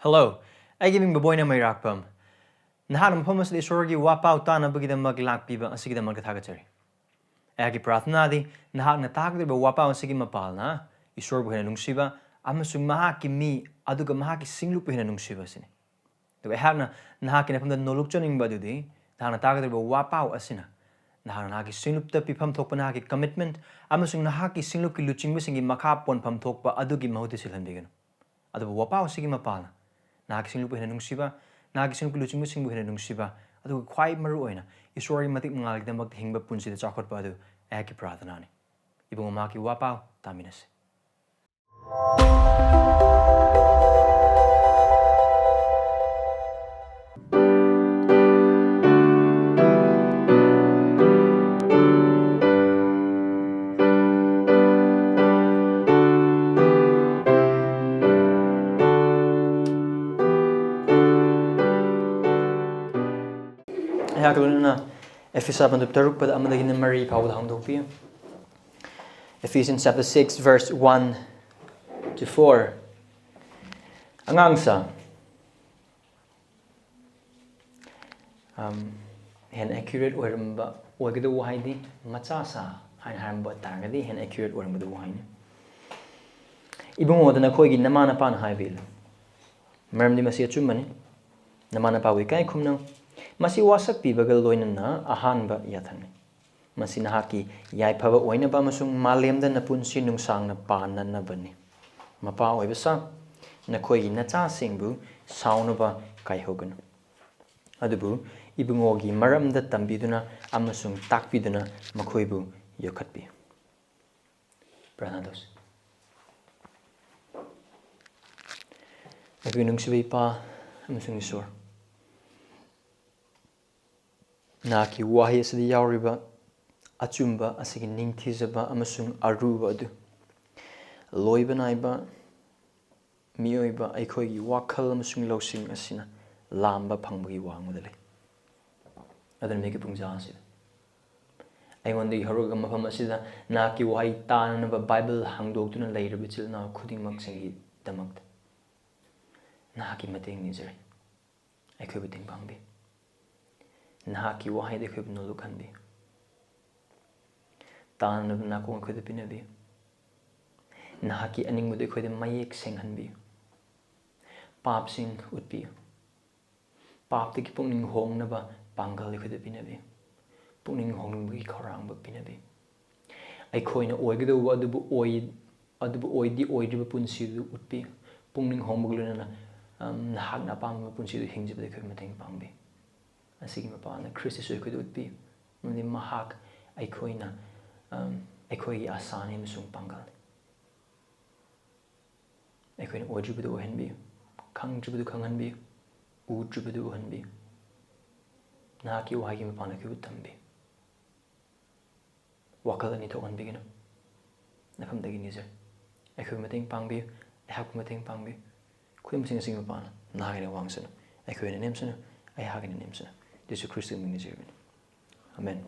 Hello, I giving Baboyna may rakpum. Nahan Pumas the Sorgi wapau tana bugida maglak piba and sigida markatagatory. Agi Prathnadi, Nahan Natag the wapau and sigima palna, Esorbu and Nungsiba, Amasung Mahaki me, aduga Mahaki singlup in Nungsiba sin. The Wahana Nahakin from the Nolukchoning Badudi, Nahanatag the wapau asina. Nahanaki singlup the pipam topanaki commitment, Amasung Nahaki singluki luching missing in Makapon pam tokpa adugi mahutisilhandigan. Adu wapau sigima palna. Nagising lupa nungsiba, nagising luching musing buhin nungsiba, adu quite maruina, Esorbu matik mangalik the maghingba punsi the chocolate badu, Aki Prathanani. Ibumaki wapau, Taminas. Ephesians chapter 6 verse 1 to 4. Angangsa hen accurate oramba orgadu wahidi machasa han haramba targadi hen accurate orambadu wahini ibungodana khoigi namana pan haibil maramdi masi achumbani namana pawi kai khumnang masi wasak pibagal loinana ahanba yathani masi nahaki yaiphawa oinaba amasung malemda napunsi nungsangna pananabani mapa oibasa nakhoi nacha singbu saunaba kaihoganu adubu ibungogi maramda tambiduna amasung takpiduna makhoibu yokhatpi pranados agunungsibi pa amasung isor naki wahi asidi yauriba achumba asigi ningthizaba amasung aruba adu loiba naiba mioiba aikhoigi wakhal amasung losing asina lamba phangbugi wangudale adan meki pungja asida aingondi haruga mafam asida naki wahi tanaba bible hangdoktuna leirabi chilna khudingmak singi damakta naki mateng nijare aikhobi ting bangbi nahaki wahi de khub no lukhanbi tan na ko khode pinabi nahaki aning mude khode mayek senghanbi pap sing utpi pap te ki pungning hong na ba pangal khode pinabi pungning hong bi khorang ba pinabi ai khoina oigdo adubu oidi oidriba punsi du utpi pungning hong bugluna nahak na pam punsi du hingjiba de khub mateng pangbi asigi mapana Christ is could would be when the mahak aikoina aikoi asani musung pangal aikoina ojubudu henbi khangjubudu khanghanbi ujubudu henbi naki wahagi mapana ki utambi wakalani to on bigino nafam dagi nizer aikoi mateng pangbi ahak mateng pangbi khum sing sing mapana nagina wangsana aikoina nemsana ai hagina nemsana Jesu Christus ministry. Amen.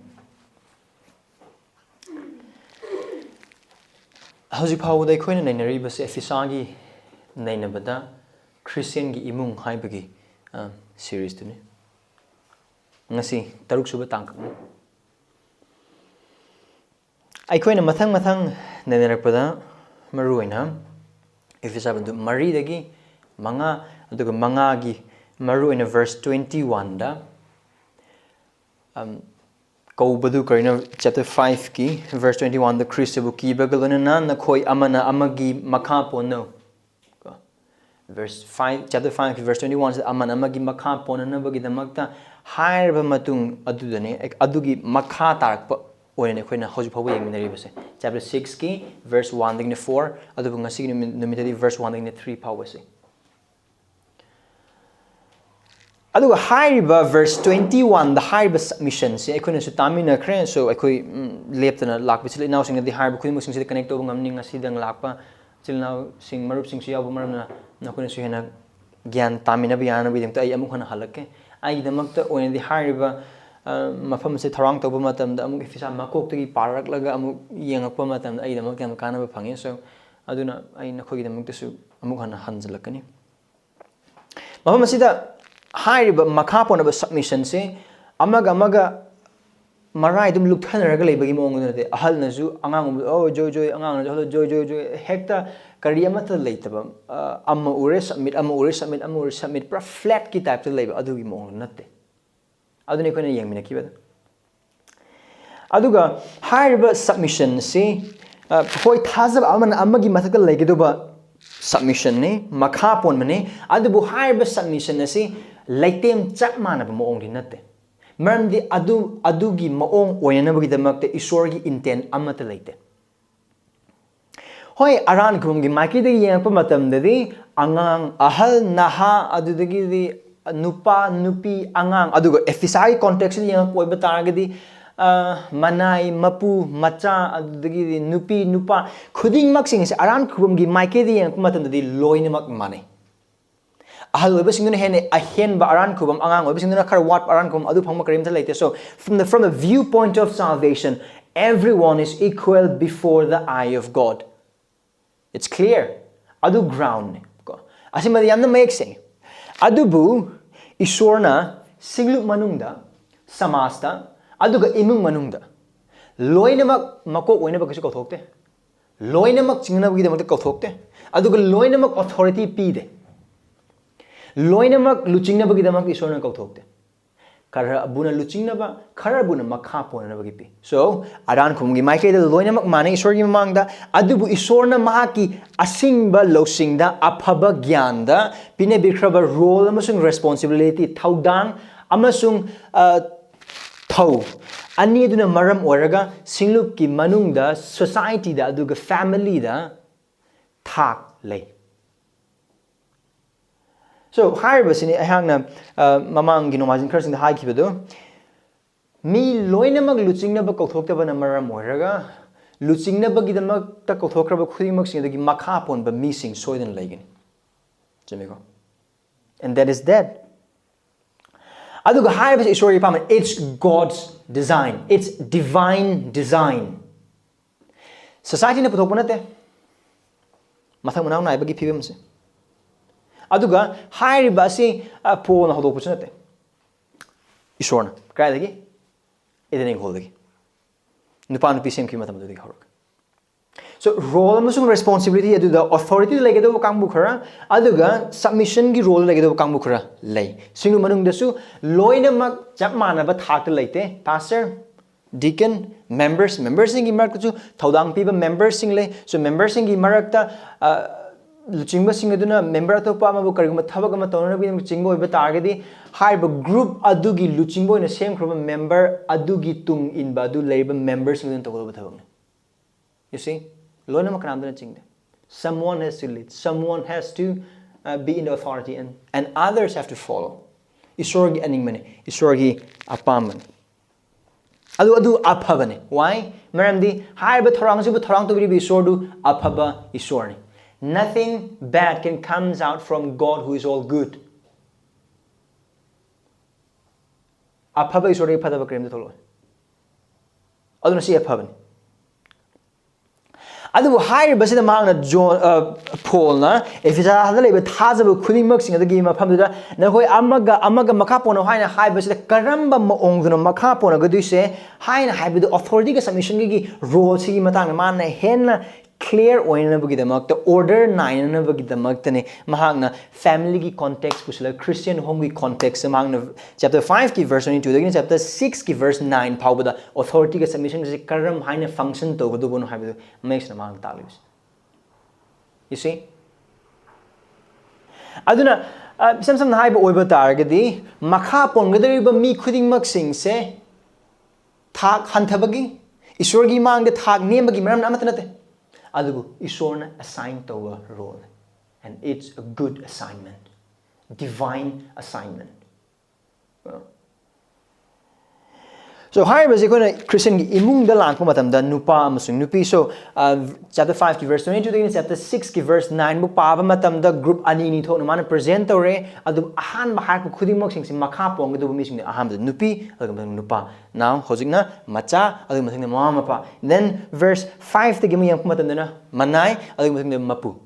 Howji Paul they coin in a bus Ephesagi Nainabada Christian gi Emung haibagi series to me. Nasi Taruk Suba Tank. I coin a matang Nanerapada Maruina if it's happened to Marie dagi Manga aduga Mangagi Maru in a verse 21 da Badu Karina chapter 5 ki verse 21 the Christabu ki bagaluna na koi amana amagi makapo no verse 5 chapter 5 verse 21 says amana amagi makapo na bagi damakta hairba matung adudane adugi makha tarakpa oine khoina hoji phabu yengminari base chapter 6 ki verse 1 ding 4 adubu ngasi numitadi verse 1 ding 3 phawase aduga haiba verse 21 the haiba submission se ekhoina su tamina khren so ekoi leptana lakpa chile now sing the haiba khoi musing se connect over ngamni ngasi dang lakpa chil now sing marup sing su yabu maramna nakona su hena gyan tamina biyana bi demta ai amuk hana halakke ai damakta oine the haiba mafam se tharang toba matam da amuk ifisa makok tagi parak laga amuk yengakpa matam ai damak yam kana ba phange so aduna ai nakhoi damak su amuk hana hanjalakani Mafam asida haiba makha ponaba submission se amaga marai dum lukthanaraga leibagi mawng nate ahal nasu angang oh joy angang na joy hekta kari amata leitaba amma ure submit pra flat ki type to leiba adugi mawng natte adune koina yengmina kibada aduga haiba submission se hoi thajaba amagi mathaka leigidoba submission ne makha pon mane adubu haiba submission asi laitem chap manaba mawng di natte maramdi adugi maong oyanabagi damakte isorgi intent amata leite hoi aran kumgi maiki de yangpa matamdadi angang ahal naha adudagi di nupa nupi angang aduga efisai context ni yang koi bataragadi manai mapu macha adudagi di nupi nupa khuding maksing se aran kumgi maiki de yangpa matamdadi loinamak mane ahal oiba singuna hene ahen ba aran kubam angang oiba singuna khar wat aran kubam adu phangma karim thalaite so from the viewpoint of salvation everyone is equal before the eye of God. It's clear adu ground ko asima yamna make say adubu isorna singlu manungda samasta aduga imung manungda loinamak makok oina ba kasu kauthokte loinamak chingna bagi damak kauthokte aduga loinamak authority pide loinamak luchingna bagi damak isorna kauthokte kara abuna luchingna ba khara abuna makha pona bagi pi so aran khumgi maike de loinamak mane isorgi mamangda adubu isorna mahaki asingba losingda aphaba gyanda pine bikraba role amasung responsibility thaudang amasung thau ani duna maram oraga singlup ki manungda society da aduga family da thak lei. So, haiba sini ahangna mamang ginomajin kharsing da hai kibado mi loinamag luchingna ba kauthokta ba maram oiraga luchingna ba gidamak ta kauthokra ba khudimag sing dagi makha pon ba mi sing soidan laigin jamego and that is dead aduga haiba isori pam it's God's design, it's divine design. Society na puthok panate mathang manaw na ibagi phibam se aduga haiba si po na hodok puchnate isorna kai dagi edening hol dagi nupa nupi sem ki matam dagi horok so role amasung responsibility adu the authority lege do kangbu khara aduga submission gi role lege do kangbu khara lei singu manung dasu loina mak chap mana ba thak leite pastor deacon members sing gi marak chu thodang pi ba members sing le so members sing gi marak ta luchingba sing aduna member to pa ma bu karigma thabak ma tonana bi chingbo ba targedi haiba group adugi luchingbo na same khroba member adugi tung in ba du leiba members sing to ba thabak you see lona ma kanam dana chingde someone has to lead, someone has to be in the authority and others have to follow isorgi aning mane isorgi apam adu aphabane why maramdi haiba thorang su thorang to bi isordu aphaba isorni. Nothing bad can come out from God who is all good. Aphaba isori phadaba krem tholo aduna si aphaban adu higher basida mangna Paul na efisa hadale be thajaba khunimak sing adagi mafam da na hoi amaga makha pona haina hai basida karamba maong duna makha pona gadu se haina haibidu authority ga submission gi role si matang man na henna clear oina bagi damak the order 9 na bagi damak tane mahangna family ki context kusala Christian home ki context mahangna chapter 5 ki verse 22 dagin chapter 6 ki verse 9 phawbada authority ka submission ki karam haina function to godu bono haibu makes na mahang talis you see aduna sam na haiba oiba targadi makha ponggadariba mi khuding mak sing se thak hanthabagi isorgi mangda thak nemagi maram amatanate adugu isorna assigned to a role and it's a good assignment, divine assignment. So higher was a Christian imung the lang matam da nupa amasung nupi so chapter 5 ki verse 22 chapter 6 ki verse 9 bu pa matam da group ani ni thok na present tore adu ahan ba har khuding mok sing makha pong du mi sing aham da nupi adu nupa now hojingna macha adu masing mama pa then verse 5 te gi mi yang matam da na manai adu masing mapu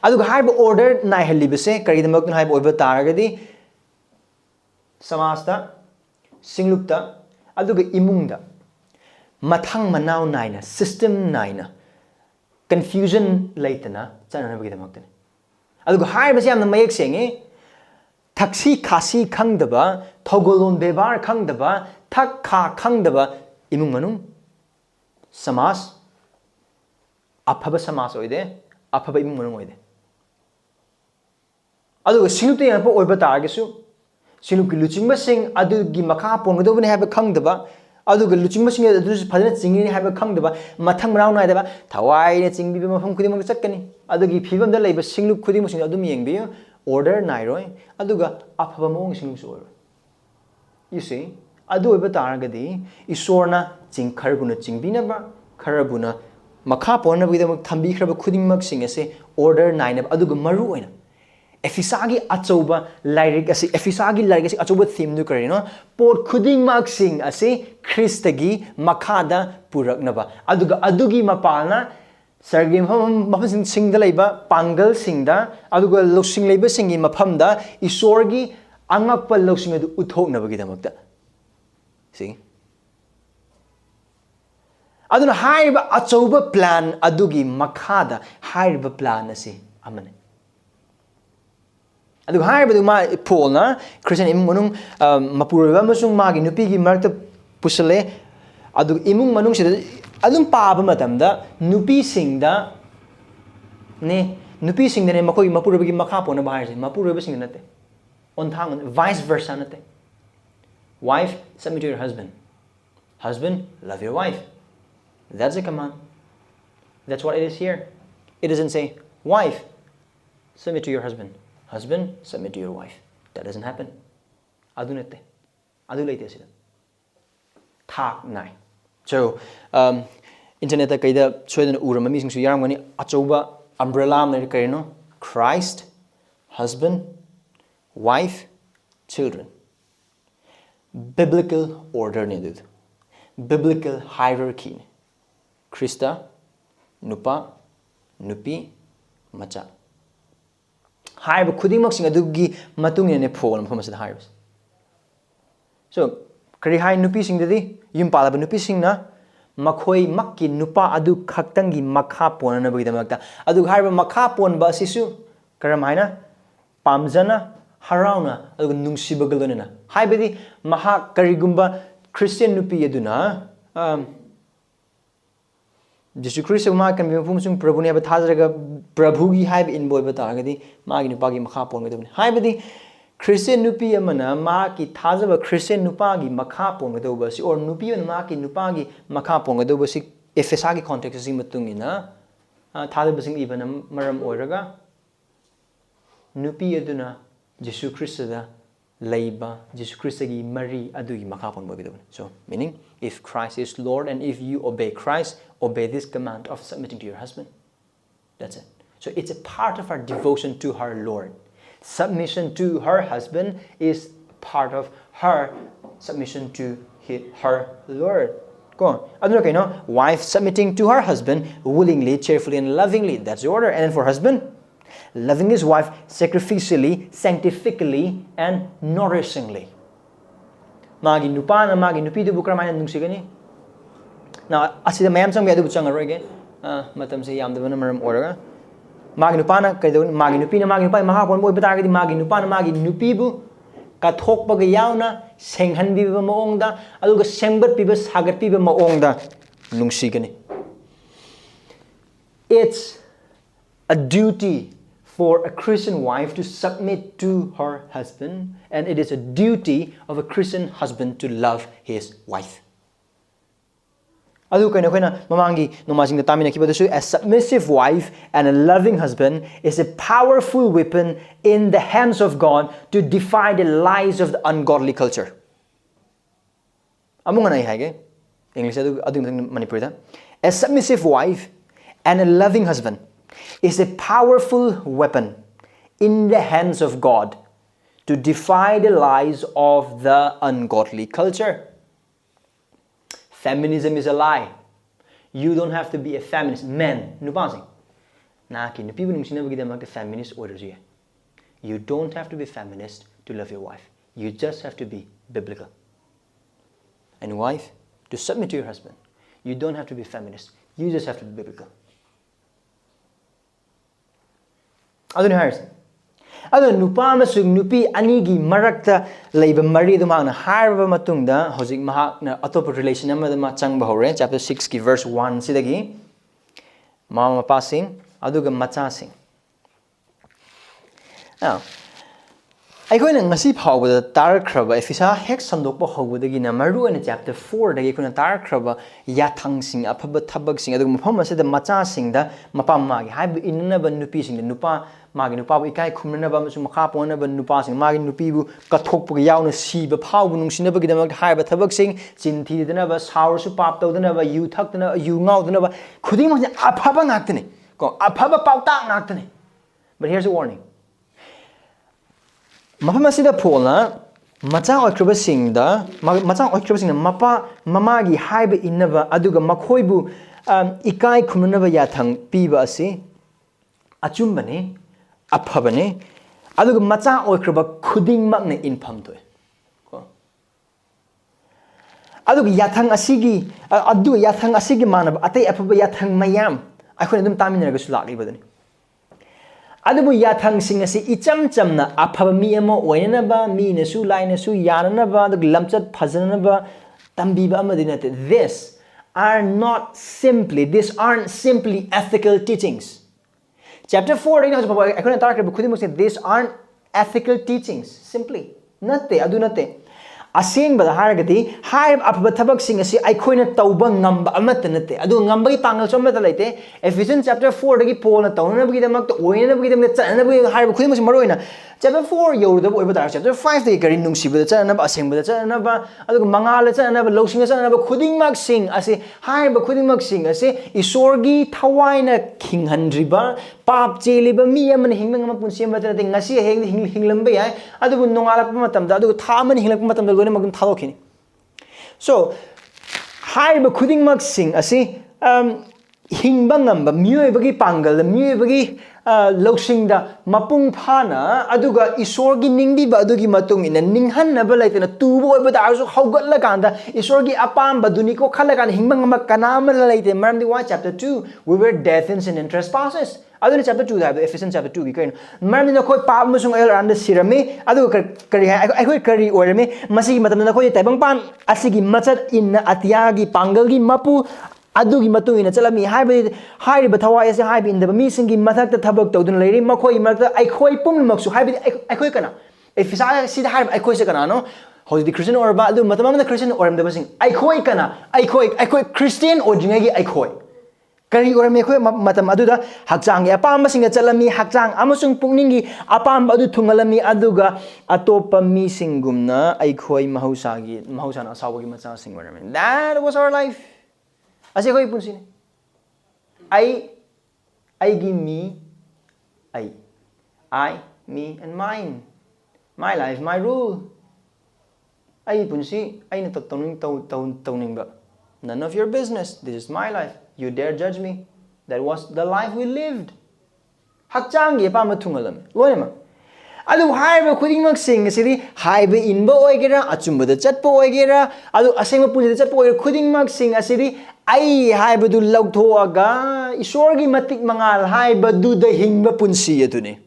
aduga haiba order nai halibase karidamak haiba oiba taragadi samasta singlukta aduga imungda mathang manau naina system naina confusion laitana chanana bagidamaktani aduga haiba se yamna mayek senge taksi khasi khangdaba thogolon bebar khangdaba thak kha khangdaba imung manung samas aphaba samas oide aphaba imung manung oide aduga singlukta yapa oiba targesu singluk luchingba sing adugi makha pongdobne haba khangdaba aduga luchingba sing adu phadana chingini haba khangdaba mathang marau naidaba thawai ne chingbi mafam khudimang chakkani adugi phibamda leiba singluk khudimang sing adum yengbi order nairoi aduga aphaba mong singluk so you see adu oiba taragadi isorna ching kharbuna chingbina ba kharabuna makha ponna bidam thambi khraba khudimang sing ase order naina aduga maru oina Ephesagi achuba lyric ase Ephesagi lyric ase achuba theme nu karino pot khuding mak sing ase Christagi makhada puraknaba aduga adugi mapalna sargim mafam singda leiba pangal singda aduga loksing leiba singi mafamda isorgi angakpa loksing adu uthoknaba gidamakta see aduna haiba achuba plan adugi makhada haiba plan ase amane aduga haiba ma polna Christian imung manung mapurba masung magi nupi gi marta pusale aduga imung manung sida adum paaba matamda nupi singda ne makoy mapurba gi makha pona bahar se mapurba singda nate on thang vice versa nate wife submit to your husband love your wife that's a command that's what it is here it doesn't say wife submit to your husband submit to your wife that doesn't happen adu nate adu leite sida thak nai so internet ta kaida soidana urama mi singsu yaramgani achoba umbrella am ne karino Christ husband wife children biblical order ne dud biblical hierarchy ne Krista nupa nupi macha haiba khudimak sing adugi matung ne phol mafam asida haibas so kari hai nupi sing dadi yum palaba nupi sing na makhoi makki nupa adu khaktangi makha pona na bagidamata adu haiba makha pon ba sisu karamaina pamjana harauna adu nungsibagalona haibadi maha karigumba Christian nupi aduna Jesus Christ ma kan bi fum sung Prabhu ne ba thajraga Prabhu gi haib in boy ba taragadi ma gi nupa gi makha pon gadabni haibadi Christian nupi amana ma ki thajaba Christian nupa gi makha pon gadoba si or nupi on ma ki nupa gi makha pon gadoba si Ephesa gi context si matung ina thajaba sing ibana maram oiraga nupi aduna Jesus Christ da leiba Jesus Christ gi mari adu gi makha pon gadabni so meaning if Christ is Lord and if you obey Christ obey this command of submitting to your husband that's it so it's a part of our devotion to her Lord submission to her husband is part of her submission to her Lord go on aduna kaino wife submitting to her husband willingly cheerfully and lovingly that's the order and then for husband loving his wife sacrificially sanctifically and nourishingly magi nupa na magi nupi du bukramai nungsigani now asida mayam sang adu changaroige matam se yamdabana maram oraga magi nupa na kaido magi nupi na magi nupa maha pon boy batagadi magi nupa na magi nupi bu ka thokpa ga yauna senghan bi ba maongda aduga sengbat pi ba sagat pi ba maongda nungsigani it's a duty for a Christian wife to submit to her husband and it is a duty of a Christian husband to love his wife adu kaina kaina mamangi nomasing da tamina kibadasu a submissive wife and a loving husband is a powerful weapon in the hands of God to defy the lies of the ungodly culture amung anai hage English adu Manipur da a submissive wife and a loving husband is a powerful weapon in the hands of God to defy the lies of the ungodly culture. Feminism is a lie. You don't have to be a feminist. Men, nupasing. Naki nupibu nungsinabagidamagta feminist order. You don't have to be feminist to love your wife. You just have to be biblical. And wife, to submit to your husband. You don't have to be feminist. You just have to be biblical. Adun hires. Adun nupa amasung nupi anigi marakta leiba mari dumana harba matungda hojik mahak na atopa relation amada ma changba hore chapter 6 ki verse 1 sidagi mama mapasing aduga machasing. Now, I go in and see how with the dark crab. If it's a hex and dopo how with the maru in chapter 4, the yakuna dark crab, yatang sing, a pabak sing, the mupama said the macha sing, the mapamagi, haiba in never nupising, the nupa magnupa, ikai kumanaba, makapo, never nupasing, magnupibu, katok yauna sea, but power, she never get them high, but tabak sing, cinti, the never, sour supap, the never, you tuck the never, you know, the never, could him a papa actini, go a papa pauta actini. But here's a warning. Mapa masida polna macha oikrabasing da macha oikrabasing mapa mamagi haiba innaba aduga makhoibu ikai khumnaba yathang piba asi achumbani aphabani aduga macha oikraba khuding makna infam toy ko aduga yathang asigi aduga yathang asigi manaba atai aphaba yathang mayam akhona dum taminaraga su lagli badani Adabu yathang sing asi icham chamna aphaba mi amo oinanaba mi nasu lainasu yananaba the lamchat phajanaba tambiba amadinate. These aren't simply ethical teachings. Chapter 4 I couldn't talk about these aren't ethical teachings. Simply nate adu nate. Asing bada haragati haib apaba thabak sing asi aikoina tauba ngamba amata nate adu ngamba gi pangal somata laite Ephesians chapter 4 dagi Paul na tauna bagi damak to oina bagi damak chana bagi haib khudim mas maroina chapter 4 yoruda oiba dar chapter 5 dagi kari nungsi bada chana ba asing bada chana ba adu mangala chana ba losing chana ba khuding mak sing asi haib khuding mak sing asi isorgi thawaina kinghandriba pap cheliba mi amana hinglang ma punsi amata nate ngasi hinglambe yai adu nongala pa matam da adu thaman hinglak matam da magum thalokini. So haiba khuding mak sing asi hingbangamba miyoi bagi pangal miyoi bagi losing da mapung phana aduga isorgi ningbi ba adugi matung ina ninghan na balaitena tubo oiba da aso haugatla kanda isorgi apam baduni ko khala kan hingbangamba kanama laite maramdi 1 chapter 2 we were death in sin and trespasses. Aduna chapter 2 da Ephesians chapter 2 gi kain marmi na khoi pa musung el ran da sirami adu kari ai khoi kari orame masi matam na khoi taibang pan asigi machat in atia gi pangal gi mapu adu gi matu ina chalami haibi bathawai ase haibi in the mi singi mathak ta thabak tawdun leiri makhoi makta ai khoi pum maksu haibi ai khoi kana Ephesians si da haibi ai khoi se kana no how the Christian or ba adu matamam na Christian or am da basing ai khoi kana ai khoi Christian or jingai gi ai khoi Kari or me khoi matam aduda hakchang ya apam singa chalami hakchang amasung pungningi apam adu thungalami aduga atopa mi singumna ai khoi mahausana asawagi macha singwarami. That was our life. Ase khoi punsine I give me I me and mine, my life, my rule. Ai punsi ai na tawning ba none of your business. This is my life. You dare judge me? That was the life we lived. Hakchang ye pa mathungalam. Loima. Adu haiba khuding mak sing asiri haiba inba oigera achumba da chatpa oigera adu asengma punji da chatpa oigera khuding mak sing asiri ai haiba du lauthoaga isorgi matik mangal haiba du da hingba punsi atuni.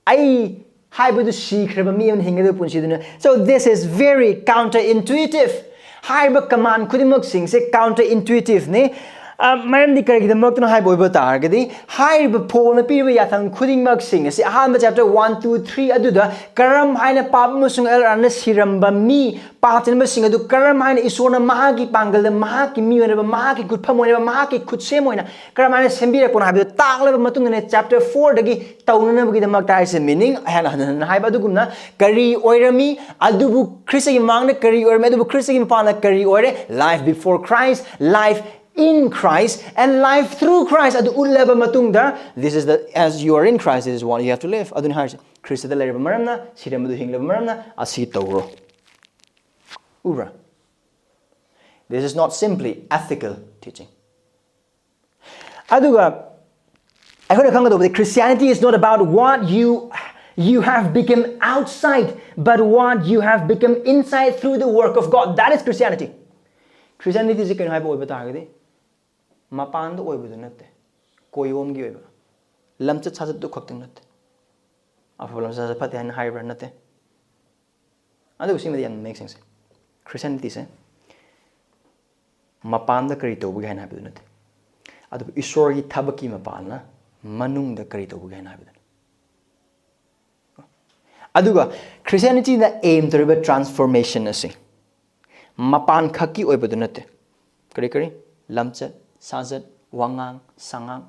Ai haiba du sikraba mi am hingada punsi duna. So this is very counterintuitive. Haiba command kudimak sing se counterintuitive ne maramdi karagi the mokno haiba oiba targadi haiba pol na pirba yathang kudimak sing se ahanba chapter 1 2 3 aduda karam haina pap musung el arna siramba mi patin sing adu karam haina isona mahagi pangal mahaki mi ona mahaki gutpha moina mahaki khutse moina karam haina sembira pon haiba taklaba matung ne chapter 4 dagi taunana bagi the makta is meaning hana haiba dugumna kari oirami adubu Christ gi mangna kari oirami adubu Christ gi pana kari oire life before Christ, life in Christ, and life through Christ. Adu ullaba matungda this is the as you are in Christ, this is what you have to live. Adun harse Christ da lerba maramna siramadu hinglaba maramna asi tawro ura. This is not simply ethical teaching. Aduga, Christianity is not about what you have become outside, but what you have become inside through the work of God. That is Christianity. Christianity is a kind of oiba target. Mapan do oiba do natte. Koyom gi oiba. Lamchat sazat do khakting natte. Afa lam sazat pati han haiba natte. Adu usi madi makes sense. Christianity se mapan da kari to bu gain habi do natte. Adu Esorbu thabaki mapan na manung da kari to bu gain habi do. Aduga Christianity na aim to riba transformation ase. Mapan khaki oiba do natte. Kari lamchat sazat wangang sangang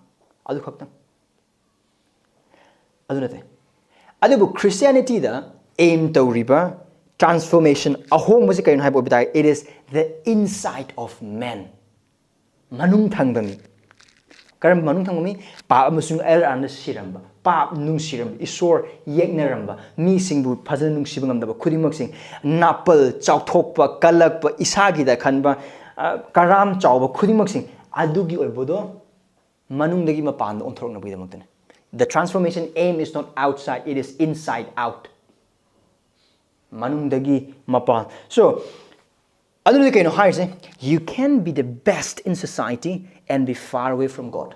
adu khaktam. Adu natte. Adu Christianity da aim to riba transformation ahong masi kayon haibo bitai. It is the inside of man. Manung thangbami. Karam manung thangbami pa amasung and siramba. Pa nung siram isor yeknaramba. Mi singbu phajana nung sibangam khudimak sing napal chauthokpa kalakpa isagi da khanba karam chawba khudimak sing adugi oibodo manung dagi mapan onthorokna bidamakne. The transformation aim is not outside, it is inside out. Manung dagi mapan. So adu kaino haise you can be the best in society and be far away from God.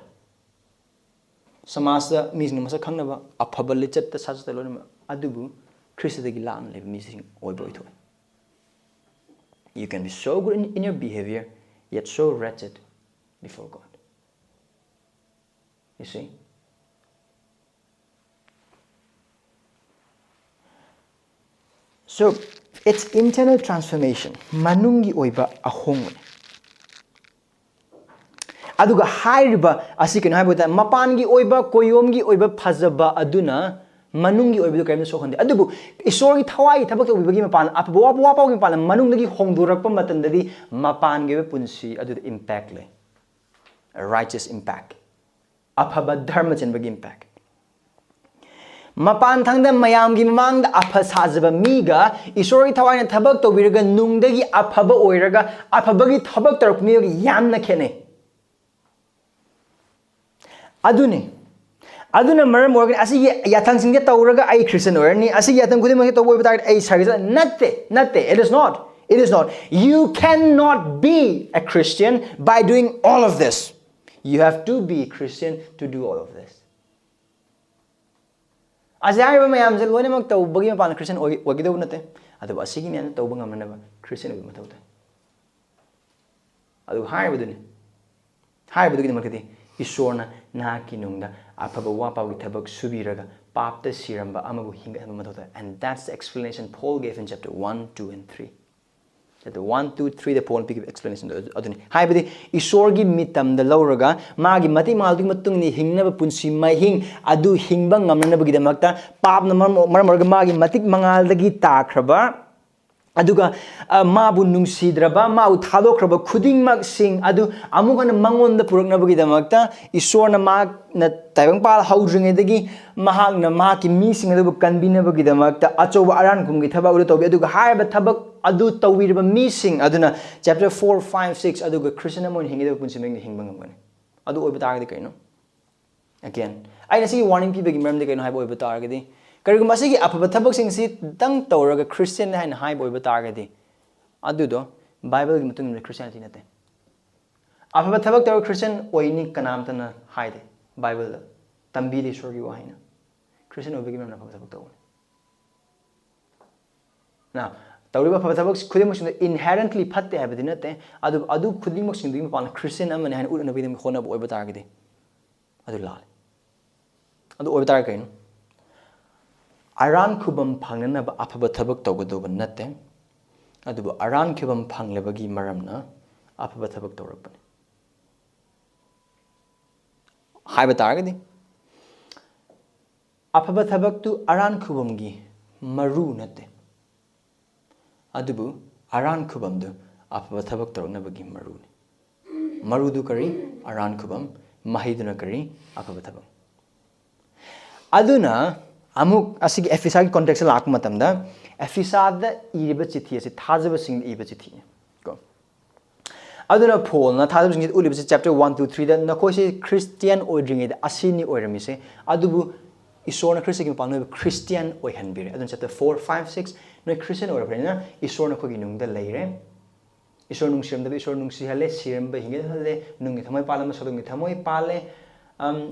Samasa mising masa khangnaba aphaba lichat ta sajta lorma adubu Christ dagi lan le mising oibo itho. You can be so good in your behavior yet so wretched before God. You see? So it's internal transformation. Manungi oiba ahong. Aduga hairiba asikin haiba mapangi oiba koyomgi oiba phajaba aduna manungi oiba kaimna sokhande. Adubu Esorbu thawai thabak tobibagi mapan apwa pawgi mapan manungdagi hongdurakpa matandadi mapangi punsi adu impact le. A righteous impact. Aphaba dharma chenbagi impact. Mapan thangda mayamgi mamangda apha sajaba miga Esorbu thawai na thabak tobiraga nungdagi aphaba oiraga aphabagi thabak tarak miyogi yamna khene. Aduna maram organ asi yathang singga tawraga ai Christian orni asi yathang gudi ma to boy bata ai service natte it is not you cannot be a Christian by doing all of this. You have to be a Christian to do all of this. Asi ai ba mayam je loine mak taw bagi ma pan Christian ogi do natte adu asi gi men taw ba ngamna ba Christian ogi ma taw ta adu hai budu gi makati Isorna na kinungda apaba wapa with tabak subiraga papta siramba amabu hinga matota. And that's the explanation Paul gave in chapter 1, 2, and 3. Chapter 1, 2, 3 the Paul gave explanation aduni. Haibadi Esorbu mitam the lauraga magi mati maldi matungni hingnaba punsi mai hing adu hingbang ngamna bagidamakta pap na marmarga magi matik mangaldagi takraba aduga mabu nungsidraba mau thadokraba khudingmak sing adu amugana mangonda puraknabagi damakta Esorna ma na taibangpal haudringedagi mahakna maki mi sing adu kanbinabagi damakta achoba aran kumgi thaba udu tobi aduga haiba thabak adu tawirba mi sing aduna chapter 4 5 6 aduga Christian amon hingeda punsimeng hingbangam adu oiba targadi kaino again I see warning people gi maramdi kaino haiba oiba targadi Karigum asigi apaba thabak sing si tang tawraga Christian hain hai boiba targadi adudo Bible gi mutung Christianity nate apaba thabak tawraga Christian oini kanamtana haide Bible da tambi de Esorbu waina Christian obigi memna apaba thabak taw now tawriba apaba thabak khudimok sing inherently phatte habadi nate adu khudimok sing dum pan Christian amane hain urna bidem khona boiba targadi adu lal adu oiba tar kaino Aran kubam pangnana ba apaba thabak tawgado ba natte adubu aran kubam panglebagi maramna apaba thabak tawrakpani haiba targadi apaba thabak tu aran kubam gi maru natte adubu aran kubam du apaba thabak tawrakna bagi maru ni maru du kari aran kubam mahiduna kari apaba thabak aduna Amuk asigi Ephesians context la akma tamda Ephesians da iriba chithi ase Thajaba sing iriba chithi ko aduna Paul na thadab sing uli bisi chapter 1 to 3 da na koi se Christian oidring da asini oirami se adubu isor na Christian pa no Christian oihan bire adun chapter 4 5 6 no Christian oirapre na isor na khogi nung da leire isor nung siram da isor nung si hale siram ba hinge hale nung ni thamoi pala ma sodong ni thamoi pale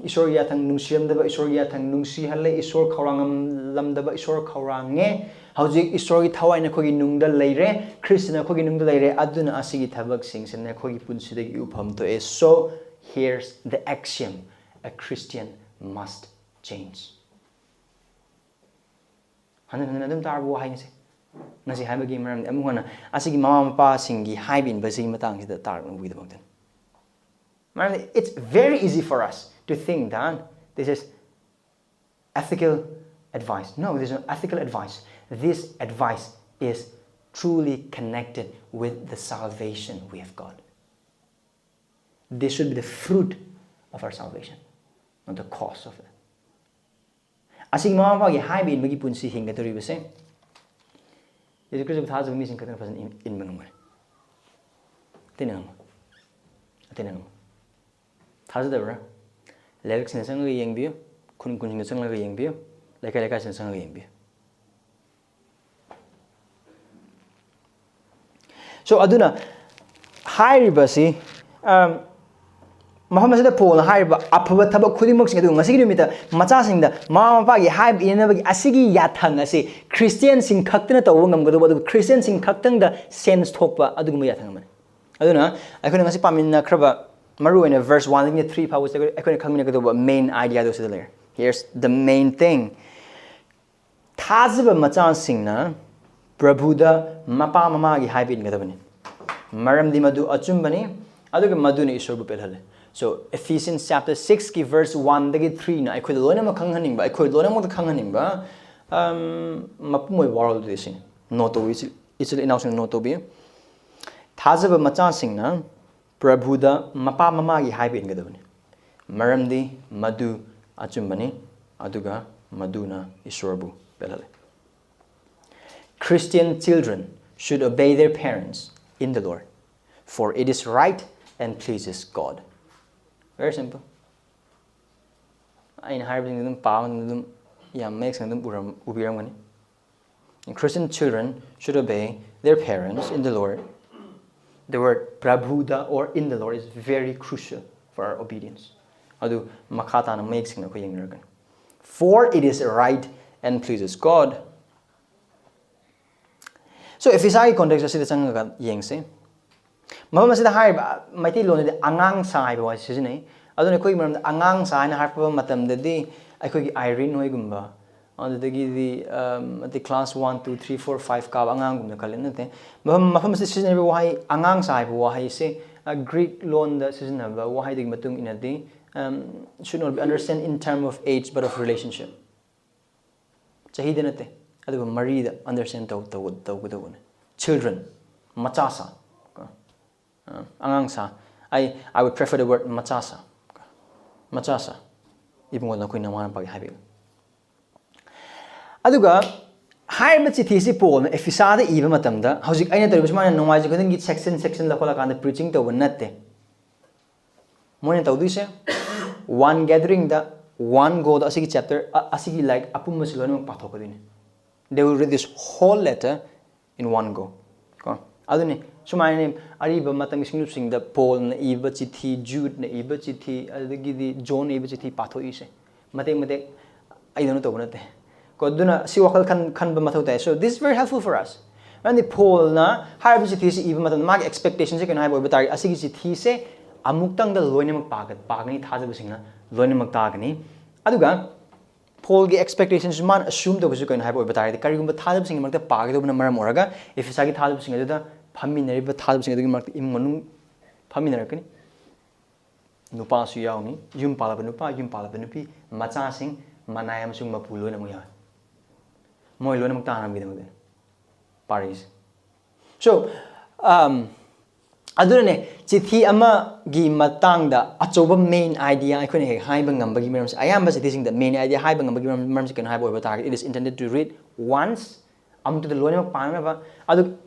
isor ya thang nung siram da isor ya thang nung si hale isor khawrangam lam da isor khawrange hauji isor gi thawai na khogi nung da leire Christian na khogi nung da leire aduna asigi thabak sing sen na khogi punsi da gi upham to is so here's the axiom a Christian must change hanan adum tarbu hai se nasi haiba gi maram amuna asigi mama mapa singi haibin basi matang sida tar wi da bakten maram it's very easy for us to think that this is ethical advice. No, this is not ethical advice. This advice is truly connected with the salvation we have got. This should be the fruit of our salvation, not the cause of it. Asing mama pagi haibi bagi punsi hinga tori bese. Yesu Kristus thaza mi sing katang pasan in manumar. Tinang. Thaza da bra. Lyrics na sang yang biyo, kun na sang yang biyo, leka sang yang biyo. So aduna haiba si Muhammad sada Paul haiba aphawa thabak khudimok sing adu ngasi nimita macha sing da mama pa gi haib ina bagi asigi yathang ase Christian sing khaktana taw ngam gadu adu Christian sing khaktang da sense thokpa adu gum yathang man aduna akhona ngasi pamin na kraba maru in verse 1 and 3 powers akhona khangmina gadu main idea do sida there. Here's the main thing. Thajaba macha sing na Prabhuda mapa mama gi haib in gadabani maramdi madu achumbani aduga maduna Esorbu pelhalli. So Ephesians chapter 6 ki verse 1 dagi 3 na akhoi lona ma khanghaning ba akhoi lona ma khanghaning ba mapumoi world desin noto wi ichil announcing noto bi thajaba macha sing na Prabhuda mapa mama gi haibe ingadabani maramdi madu achumbani aduga maduna Esorbu pelhalli. Christian children should obey their parents in the Lord, for it is right and pleases God. Very simple. I inherit them makes them ubiramani. And Christian children should obey their parents in the Lord. The word Prabhuda or in the Lord is very crucial for our obedience. Adu makata na makes them for it is right and pleases God. So if isai context asi the changa yengse mama masida haiba maiti lon de angang sai ba sijine adone koi maram angang sai na harpa matam de di akoi gi irene hoi gumba adagi the class 1 2 3 4 5 ka angang gumna kalen nate mafam masida sijine ba wahai angang sai ba wahai se Greek loan da sijina ba wahai dig matung inadi should not be understand in term of age but of relationship chahi de nate aduga mari da understand to children machasa angangsa I would prefer the word machasa ibung wala ko naman pag habi aduga haiba chithi si Paul na efisada iba matamda hojik aina tawis man nongwai ko ngi section la kola kan preaching to natte mo taw dise one gathering da one go da asigi chapter asigi like apum masilon pathok ko dine. They will read this whole letter in one go. Aduni sumaine ariba matang singlup sing the Paul na iba chithi Jude na iba chithi adagi di John iba chithi patho ise mate I don't know to bonate ko duna si wakal kan ba matho tay. So this is very helpful for us when the Paul na haiba chithi si iba matang mag expectations se kan haiba batari asigi chithi se amuktang da loine mag pagani thajaba sing na loine mag tagani aduga Paul ge expectations man assume to busu kan haiba batari the karigum thajaba sing mag ta pagado na maram oraga if isagi thajaba sing da Paminari but Thajab sing mark imunum Paminarkani Nupa su yauni, Yum Palabanupa, Yum Palabanupi, Macha sing, Manayam sung Mapulo and Muya. Moilona Mutana with them. Paris. So, Adune, Chithi Ama gi Matanga, Achoba main idea, I couldn't hibang number gimmers. I am teaching the main idea, hibang number gimmers can hibe over target. It is intended to read once. To the loan of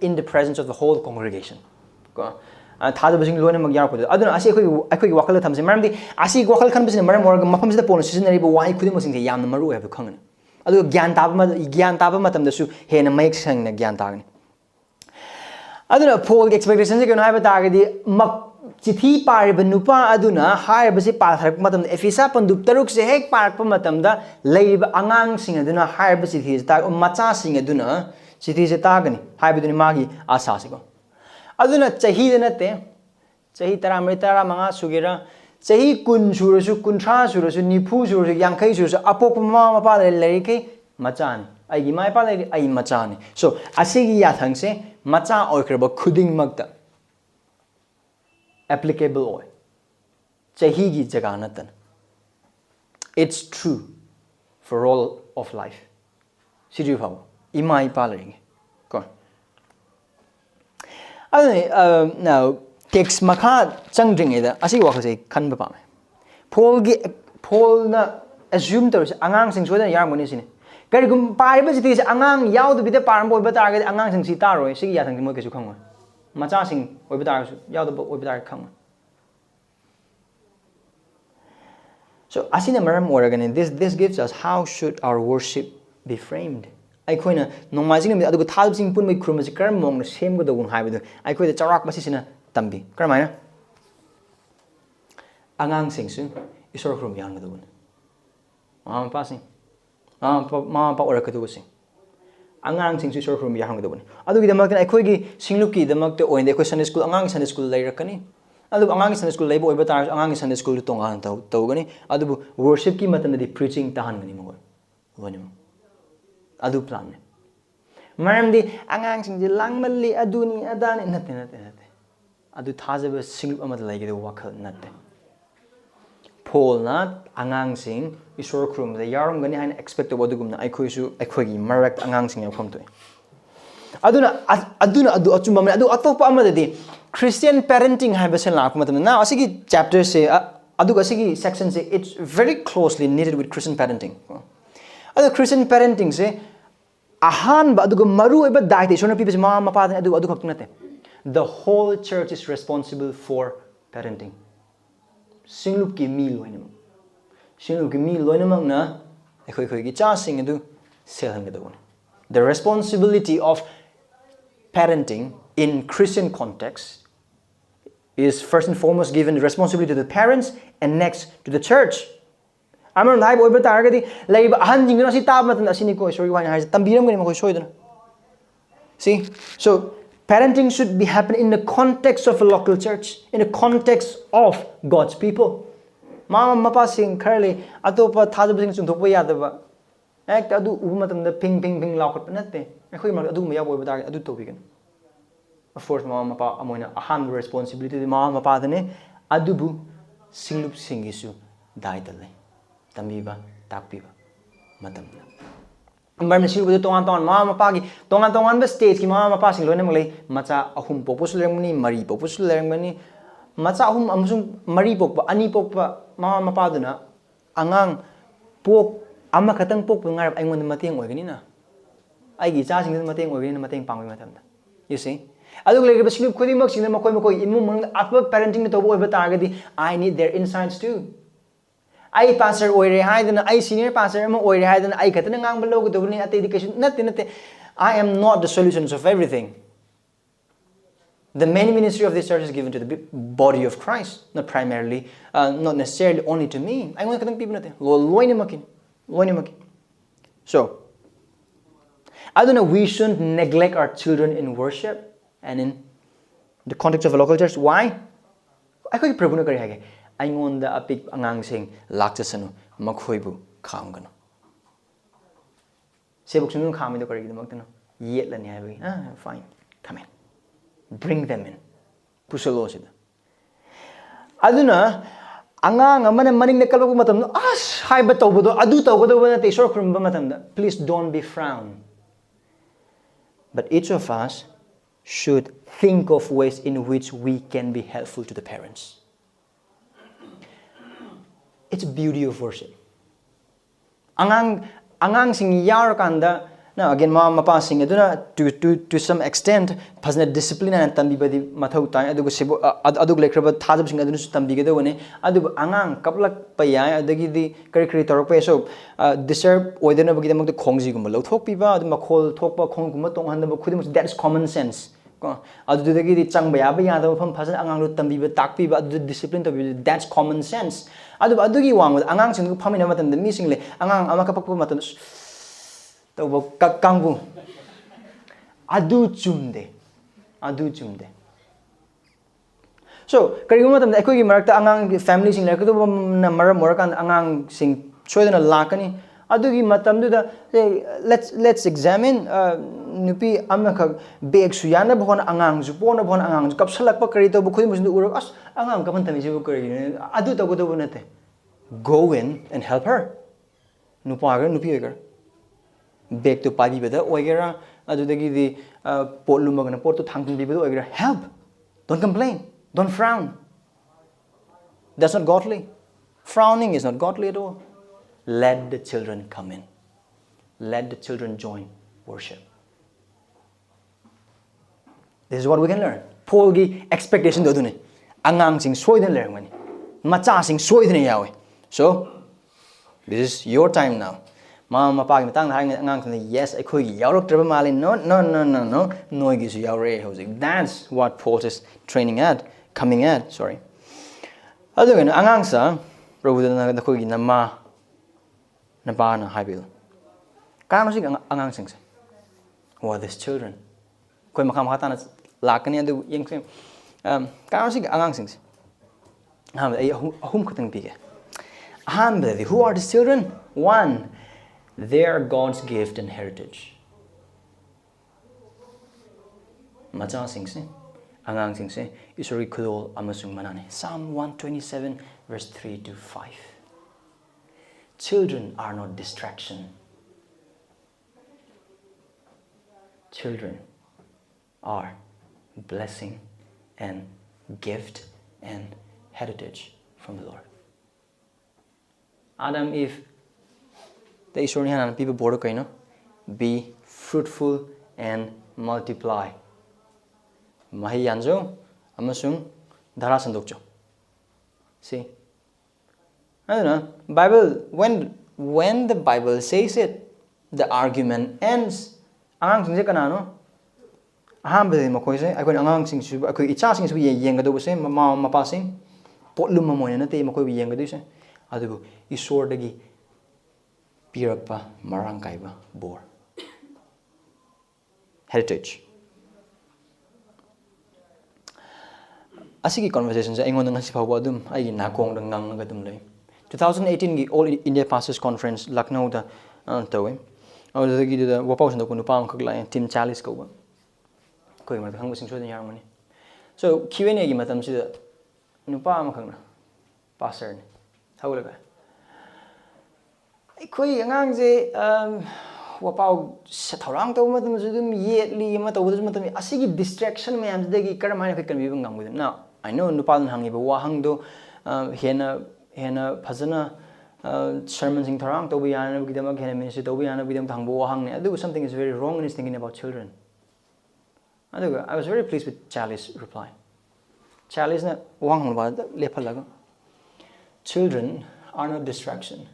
in the presence of the whole congregation. ꯊꯥꯖꯕꯁꯤꯡ ꯂꯣꯏꯅꯃꯛ ꯌꯥꯎꯔꯛꯄꯗꯣ ꯑꯗꯨꯅ ꯑꯁꯤ ꯑꯩꯈꯣꯏꯒꯤ ꯋꯥꯈꯜꯗ ꯊꯝꯁꯦ ꯃꯔꯝꯗꯤ ꯑꯁꯤ ꯋꯥꯈꯜ ꯈꯟꯕꯁꯤꯅ ꯃꯔꯝ ꯑꯣꯏꯔꯒ ꯃꯐꯝꯁꯤꯗ ꯄꯣꯟꯅ ꯁꯤꯖꯤꯟꯅꯔꯤꯕ ꯋꯥꯍꯩ ꯈꯨꯗꯤꯡꯃꯛꯁꯤꯡꯁꯦ ꯌꯥꯝꯅ ꯃꯔꯨ ꯑꯣꯏ ꯍꯥꯏꯕꯗꯨ ꯈꯪꯒꯅꯤ ꯑꯗꯨꯒ ꯒ꯭ꯌꯥꯟ ꯇꯥꯕ ꯃꯇꯝꯗꯁꯨ ꯍꯦꯟꯅ ꯃꯌꯦꯛ ꯁꯦꯡꯅ ꯒ꯭ꯌꯥꯟ ꯇꯥꯒꯅꯤ aduna Paul's expectation kano haiba targadi chithi pariba nupa aduna haibasi patharak matam Ephesa pandup taruk se hek parakpa matamda leiba angang sing aduna haiba chithi ta macha sing aduna chithi se tagani haibaduni magi asa se ko aduna chahi de nate chahi 13 sugera chahi kun surasu kunthra surasu nifu surasu yankai surasu apok mama mapa leike machan ai mai pa le ai machani so asigi ya thangse macha oikraba khuding magda applicable oy chahi gi jaga natan it's true for all of life siju phao imai pa le ko now text makha changdring ida asigi wa khase khan ba Paul na assume tar angang sing soda yar moni sine karigum pariba siti se angang yaud bida param boy bata ga angang sing si taroi sigi ya thang mo ke su khangwa macha sing oi bata su yaud oi bata khangwa so asina maram oragan this gives us how should our worship be framed ai khoina nomajing mi adu thal sing pun mai khrum se karam mong na sem go dogun haibu ai khoi da charak basi sina tambi karamaina angang sing su isor khrum yang go dogun passing mama pa orakadu sing angang sing su isor khrum yang go dogun adu gi damak ai khoi gi singluki damak te oinde khoi Sunday school angang Sunday school lai rakani adu angang Sunday school lai bo oiba tar angang Sunday school tongan tau gani adu worship ki matan di preaching tahan gani mo wani adu plan ne maramdi angang sing ji langmalli aduni adani natte adu thajaba singlup amad lai gi wakhal natte Paul na angang sing isor khrum da yarum gani hain expect obu gumna ai khoi su ai khoi gi marak angang sing yakhom to aduna adu achumba adu atopa amada di Christian parenting haiba se lak matam na asigi chapter se adu asigi section se it's very closely knitted with Christian parenting adu Christian parenting se ahan ba adu maru eba daite sona people mama mapa adu khak nate the whole church is responsible for parenting singlup ki mi loinam na ekhoi gi cha sing adu selhang ga dawon the responsibility of parenting in Christian context is first and foremost given the responsibility to the parents and next to the church amar lai boy ba targadi leiba ahan jing na si tab matan asini ko sorry wani ha tambiram gani mo soidana see so parenting should be happening in the context of a local church, in the context of God's people. Mama mapa sing curly atopa thajab sing sung thokpa yadaba. Ek adu ubu matam da ping laukot pa natte. Ekhoi mar adu maya boy ba adu to bigan. Of course mama mapa amoina ahan responsibility mama mapa dane adubu singlup singisu daitale. Tambiba takpiba matam. Maram siru bu tongan mama mapa gi tongan ba stage ki mama mapa sing loina malai macha ahum popus lermani mari popus lermani macha ahum amusung mari pokpa ani pokpa mama mapa duna angang pok ama khatang pok ngarap aingon mateng oigani na ai gi cha sing mateng oigani na mateng pangoi matamda you see adu lege ba sing khudi mak sing makoi imu mang atpa parenting to bo ba targadi I need their insights too I pastor oire haidana I senior pastor am oire haidana I katana ngang balo go dubni ate education natte I am not the solutions of everything. The main ministry of this church is given to the body of Christ, not primarily, not necessarily only to me. I want to people natte loine makin. So I don't know, we shouldn't neglect our children in worship and in the context of a local church. Why? I could Prabhuda kari hage aingon da apik angang sing lakchasanu makhoibu khamganu sebuk sung khami do kari gimak tano yet lani habi fine come in bring them in pusalo sida aduna angang amana maning ne kalbu matam as haiba tawbodo adu tawbodo na te sor khrum ba matam da please don't be frowned but each of us should think of ways in which we can be helpful to the parents. It's beauty of worship. Angang sing yar kanda Now again, mama mapa sing aduna to some extent, pasna discipline and tambibadi mathau tai aduga sibo adug lekraba thajab sing aduna tambigado one adu angang kaplak payai adagi di kari torok so disturb oidena bagi damag khongji gum lo thok piba adu makhol thokpa khong gum tong handa khudum that is common sense ko adu dagi di chang baya baya da pham phasan angang lu tambiba takpiba adu discipline to that's common sense adu adugi wang angang sing phamina matam mi sing le angang ama kapakpa matam tau kangbu adu chumde so kari gum matam ekoi gi marakta angang family sing lekto na maram morakan angang sing choidana lakani adugi matam du da let's examine nupi amaka beg suyana bhon angang ju pona bhon angang ju kapsalak pa kari to bukhoi musin ur as angang kapan tami ju kari adu to go nate go in and help her nupi agar beg to padi beda oigera adudagi di pot lumagana pot to thangtin beda oigera help don't complain don't frown that's not godly frowning is not godly at all let the children come in let the children join worship this is what we can learn Paul gi expectation do dune angang sing soiden learn mani macha sing soiden yawe so this is your time now Mama pag matang hang angang kan yes ekoi yaurok traba mali no noi gi su yaure hosing that's what Paul is training at coming at sorry aduga angang sa Prabhuda na ko gi nama na ba na haibil kano sig angang sing who are these children koi makam hata na lakani adu yeng sem kano sig angang sing ahum khatang pige who are these children one they are God's gift and heritage. Macha singse, angang singse, isori kudol amasung manane. Psalm 127 verse 3 to 5. Children are not distraction. Children are blessing and gift and heritage from the Lord. Adam, Eve, the Esorbu hanan people board kaino be fruitful and multiply. Mahi yanjo amasung dhara sandokcho. See, I don't know. Bible when the Bible says it, the argument ends. Angang sing se kanano? Aham bede makoi se akoi angang sing su akoi icha sing su yengado se mapa sing potlum mamoy na te makoi yengado se adugo isor dagi pirakpa marang kaiba bor heritage asigi conversation sa ingon ngasi phawa dum ai nakong dang ngang nga dum lei 2018 gi all India pastors conference Lucknow da tawe awdagi da wapau sando kunu pam khak lai team 40 ko ba koi ma khang sing so yang mani so Q&A gi matam si da nupa ma khang na pastor ni thawla ka koi angang je wapau sathorang to matam judum yetli ma to budum matam asigi distraction me am dagi karamai ka kan bi ngam gudum now I know nupa hangi ba wa hang do hena phajana sermon sing tharang to bi yana bi dama hena ministry to bi yana bi dam thangbo wa hang ne adu something is very wrong in his thinking about children aduga I was very pleased with Charlie's reply Charlie's na wang hang ba lephalaga children are not distraction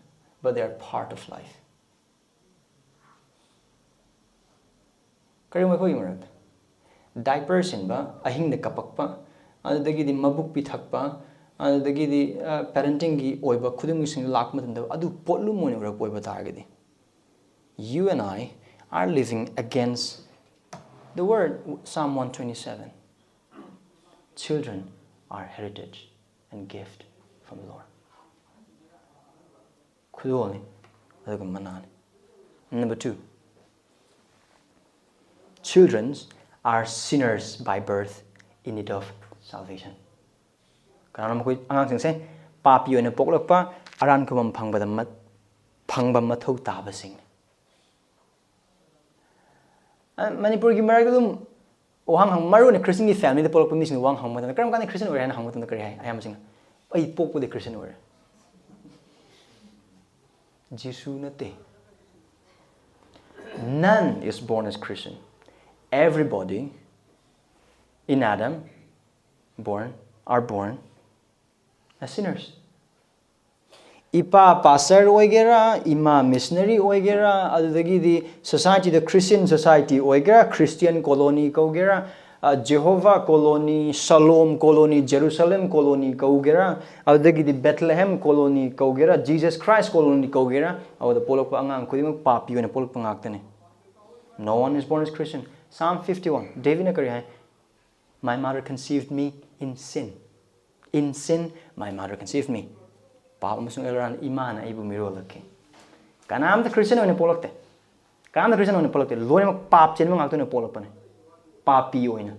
but they are part of life. Kari mo ko yung diapers in ba ahing na kapak pa adagi di mabuk pithak pa adagi di parenting gi oiba khudum sing lak matanda adu potlu mo ne rak oiba targadi you and I are living against the word Psalm 127 children are heritage and gift from the Lord. Number 2, children are sinners by birth in need of salvation. Kanam ko angang sing se papi oina poklak pa aran ko phangba mat phangba mathau taba sing. Manipur gi maragum ohang hang maru ne Christian gi family de polak mi sing wang hang mata karam kan Christian ore han hang mata kari ai am sing ai pokpu de Christian ore Jesus nate none is born as Christian. Everybody in Adam are born as sinners. Ipa pastor oigera, ima missionary oigera, adudagi di society, the Christian society oigera, Christian colony kogera, Jehovah colony, Shalom colony, Jerusalem colony kogera, adudagi di Bethlehem colony kogera, Jesus Christ colony kogera, awada polok pa angang kudimag papi na polok pangaktane. No one is born as Christian. Psalm 51. David na kari hai, my mother conceived me in sin. In sin, my mother conceived me. Papa masung eloran imana ibu miro laki. Kanam the Christian one polokte. Kanam the Christian one polokte. Lori mak pap chen mak akto polok pane. Papi oina.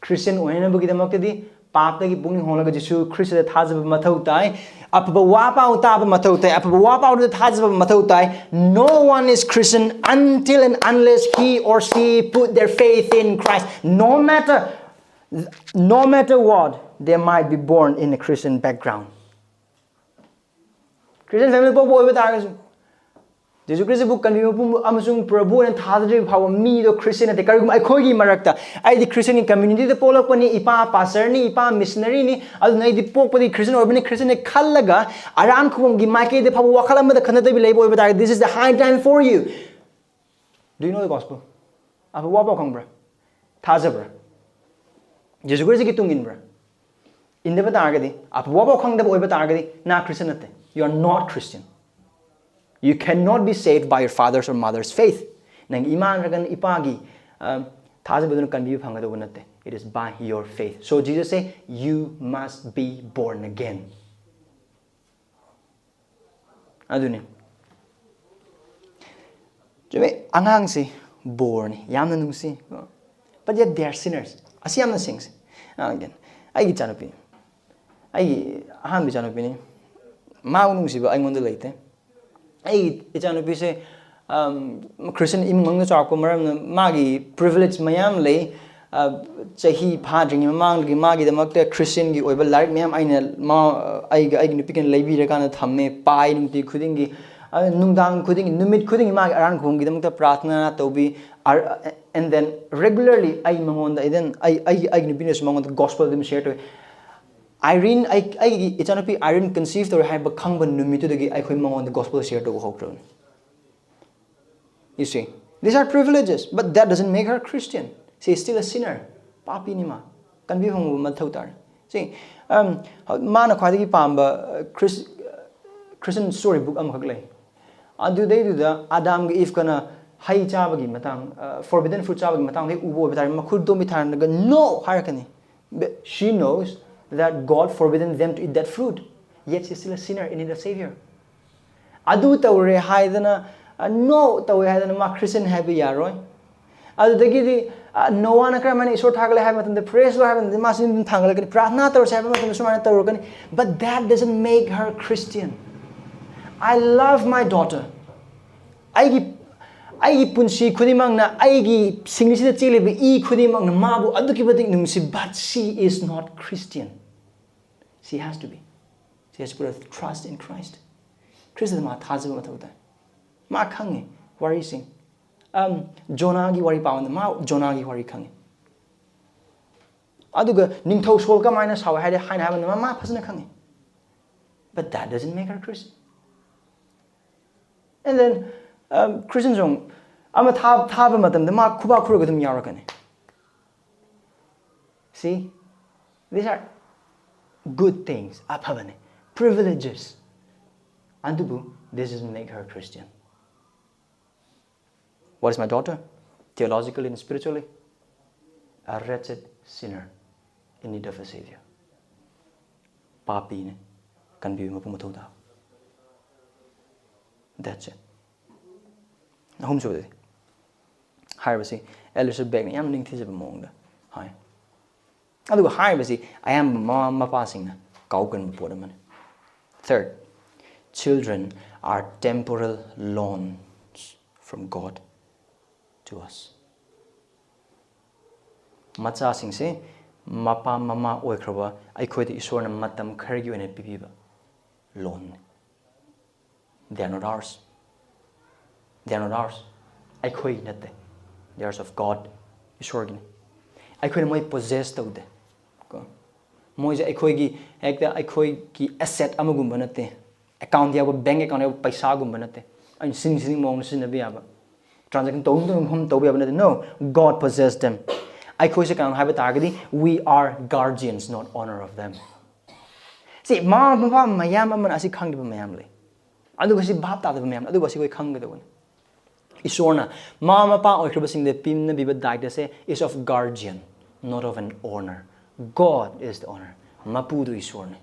Christian oina bugi damak di pap tagi bungi hona ga Jisu Christ the Thajaba mathau tai. Apaba wapa utaba mathau tai. Apaba wapa ut the Thajaba mathau tai. No one is Christian until and unless he or she put their faith in Christ. No matter what, they might be born in a Christian background. Christian family po boy bata Jesus Christ book kan mo amasung Prabhuda and Thajaba power me do Christian ate karigum ai khogi marakta ai di Christian community the polok pani ipa pastor ni ipa missionary ni adu nai di pok padi Christian urban Christian khallaga aran khum gi maike de phabu wakhala ma da khanata bi leibo bata this is the high time for you. Do you know the gospel? Apa wapa khang bra Thajaba Jesus Christ ki tungin bra inde bata agadi apa wapa khang da boy bata agadi na Christian ate. You are not Christian. You cannot be saved by your father's or mother's faith. Nang iman ragan ipagi Thajaba dun kan bi phanga do banate. It is by your faith. So Jesus say you must be born again. Aduni. Jeme angang si born yamna nungsi. But yet they are sinners. Asi yamna sings. Again. Ai gi chanapi. Ai ahan bi chanapi ni. Maunung siba ay ngondo leite ay ichano pise Christian Emung na chako maram na magi privilege mayam le chahi phadring mamang gi magi damakta Christian gi oiba larik mayam aina ma ai nupikan leibi ra kana thamme pai numti khuding gi nungdang khuding numit khuding magi aran khum gi damakta prathna tobi and then regularly ai mangonda then ai nupines mangonda gospel them share to Irene, it's not be Irene conceived or have a kanban numitu the I on the gospel share to go. You see, these are privileges, but that doesn't make her Christian. She is still a sinner. Papi nima can be home mathotar. See, mana quadigi pamba Christian storybook amhaglay. Do they do the Adam if gonna hai chabagi matang forbidden fruit chabagi matang they ubo betar makud domitar no harakani. But she knows that God forbidden them to eat that fruit. Yet she is still a sinner in need of Savior. Adu tawre haidana no tawre haidana ma Christian happy yaroy. Adu dagi no one akramani isor thagale have the praise Lord have the masin thangale kani prathna tawre have the sumana tawre kani. But that doesn't make her Christian. I love my daughter. Aigi punsi khudimang na aigi singisida chelebi I khudimang na mabu aduki batik nungsi but she is not Christian. She has to be. She has to put her trust in Christ. Christ is ma Thajaba mathauta. Ma khange wari sing. Jonah gi wari pawan ma Jonah gi wari khange. Aduga ningthau sol ka maina saw haide haina haban ma phasna khange. But that doesn't make her Christian. And then Christian song ama thaba matam da ma khuba khuru gadum yarakane. See, these are good things, aphavane, privileges. Andubu, this doesn't make her Christian. What is my daughter? Theologically and spiritually, a wretched sinner in need of a Savior. Papi ne kan bi mapumatauda. That's it. Home so Haiba Elisabeth beg yam ning thijaba mongda. Hai. Aduga haiba I am machasingna kaukan podaman. Third, children are temporal loans from God to us. Machasing se mapa mama oikraba aikhoi Esorna matam khargi oina pibiba loan. They are not ours. They are not ours. ꯑꯩꯈꯣꯏ ꯅꯠꯇꯦ they are of God ꯏꯁꯣꯔꯒꯤꯅꯤ ꯑꯩꯈꯣꯏꯅ ꯃꯣꯏ possess ꯇꯧꯗꯦ ꯀꯣ ꯃꯣꯏꯁꯦ ꯑꯩꯈꯣꯏꯒꯤ ꯍꯦꯛꯇ ꯑꯩꯈꯣꯏꯒꯤ asset ꯑꯃꯒꯨꯝꯕ ꯅꯠꯇꯦ account ꯌꯥꯎꯕ bank account ꯌꯥꯎꯕ ꯄꯩꯁꯥꯒꯨꯝꯕ ꯅꯠꯇꯦ ꯑꯩꯅ ꯁꯤꯡ ꯃꯑꯣꯡꯗ ꯁꯤꯖꯤꯟꯅꯕ ꯌꯥꯕ transaction ꯇꯧꯕ ꯌꯥꯕ ꯅꯠꯇꯦ no God possessed them ꯑꯩꯈꯣꯏꯁꯦ ꯀꯩꯅꯣ ꯍꯥꯏꯕ ꯇꯥꯔꯒꯗꯤ we are guardians not owner of them ꯁꯤ ꯃꯃꯥ ꯃꯄꯥ ꯃꯌꯥꯝ ꯑꯃꯅ ꯑꯁꯤ ꯈꯪꯗꯕ ꯃꯌꯥꯝ ꯂꯩ ꯑꯗꯨꯒ ꯁꯤ ꯚꯥꯞ ꯇꯥꯗꯕ ꯃꯌꯥꯝ ꯑꯗꯨꯒ ꯑꯁꯤ ꯑꯩꯈꯣꯏ ꯈꯪꯒꯗꯕꯅꯤ ꯏꯁꯣꯔꯅ ꯃꯃꯥ ꯃꯄꯥ ꯑꯣꯏꯈ꯭ꯔꯕꯁꯤꯡꯗ ꯄꯤꯅꯕꯤꯕ ꯗꯥꯏꯇꯁꯦ is of guardian not of an owner God is the owner ꯃꯄꯨꯗꯨ ꯏꯁꯣꯔꯅꯤ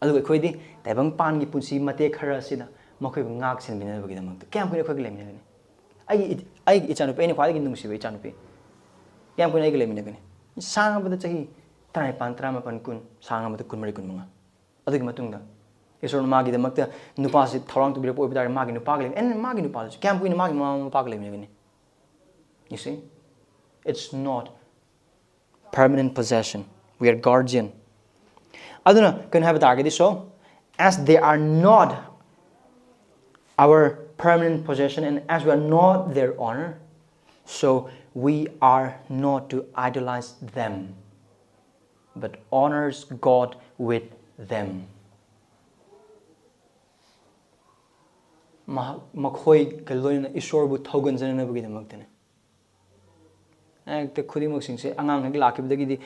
ꯑꯗꯨꯒ ꯑꯩꯈꯣꯏꯗꯤ ꯇꯥꯏꯕꯪꯄꯥꯟꯒꯤ ꯄꯨꯟꯁꯤ ꯃꯇꯦꯛ ꯈꯔ ꯑꯁꯤꯗ ꯃꯈꯣꯏꯕꯨ ꯉꯥꯛ ꯁꯦꯟꯕꯤꯅꯕꯒꯤꯗꯃꯛꯇ ꯀꯌꯥꯝ ꯀꯨꯏꯅ ꯑꯩꯈꯣꯏꯒ ꯂꯩꯃꯤꯟꯅꯒꯅꯤ ꯑꯩꯒꯤ ꯏꯆꯥꯅꯨꯄꯤ ꯑꯩꯅ ꯈ꯭ꯋꯥꯏꯗꯒꯤ ꯅꯨꯡꯁꯤꯕ ꯏꯆꯥꯅꯨꯄꯤ ꯀꯌꯥꯝ ꯀꯨꯏꯅ ꯑꯩꯒ ꯂꯩꯃꯤꯟꯅꯒꯅꯤ ꯁꯥꯡꯉꯕꯗ ꯆꯍꯤ 19 19 10 ꯁꯥꯡꯉꯕꯗ 12 15 ꯑꯗꯨꯒꯤ ꯃꯇꯨꯡꯗ ꯏꯁꯣꯔꯅ ꯃꯥꯒꯤꯗꯃꯛꯇ ꯅꯨꯄꯥꯁꯤ ꯊꯧꯔꯥꯡ ꯇꯧꯕꯤꯔꯛꯄ ꯑꯣꯏꯕ ꯇꯥꯔꯦ ꯃꯥꯒꯤ ꯅꯨꯄꯥꯒ ꯂꯩꯃꯤꯟꯅ ꯃꯥꯒꯤ ꯅꯨꯄꯥꯗꯨꯁꯨ ꯀꯌꯥꯝ ꯀꯨꯏꯅ ꯃꯥꯒꯤ ꯃꯃꯥ ꯃꯄꯥꯒ ꯂꯩꯃꯤꯟꯅꯒꯅꯤ you see it's not permanent possession we are guardian aduna kanu haiba targadi so as they are not our permanent possession and as we are not their honor so we are not to idolize them but honors God with them makhoi kaloina Esorbu thauganjanabagidamaktane ekta khudimok singse angang hek lakibdagidi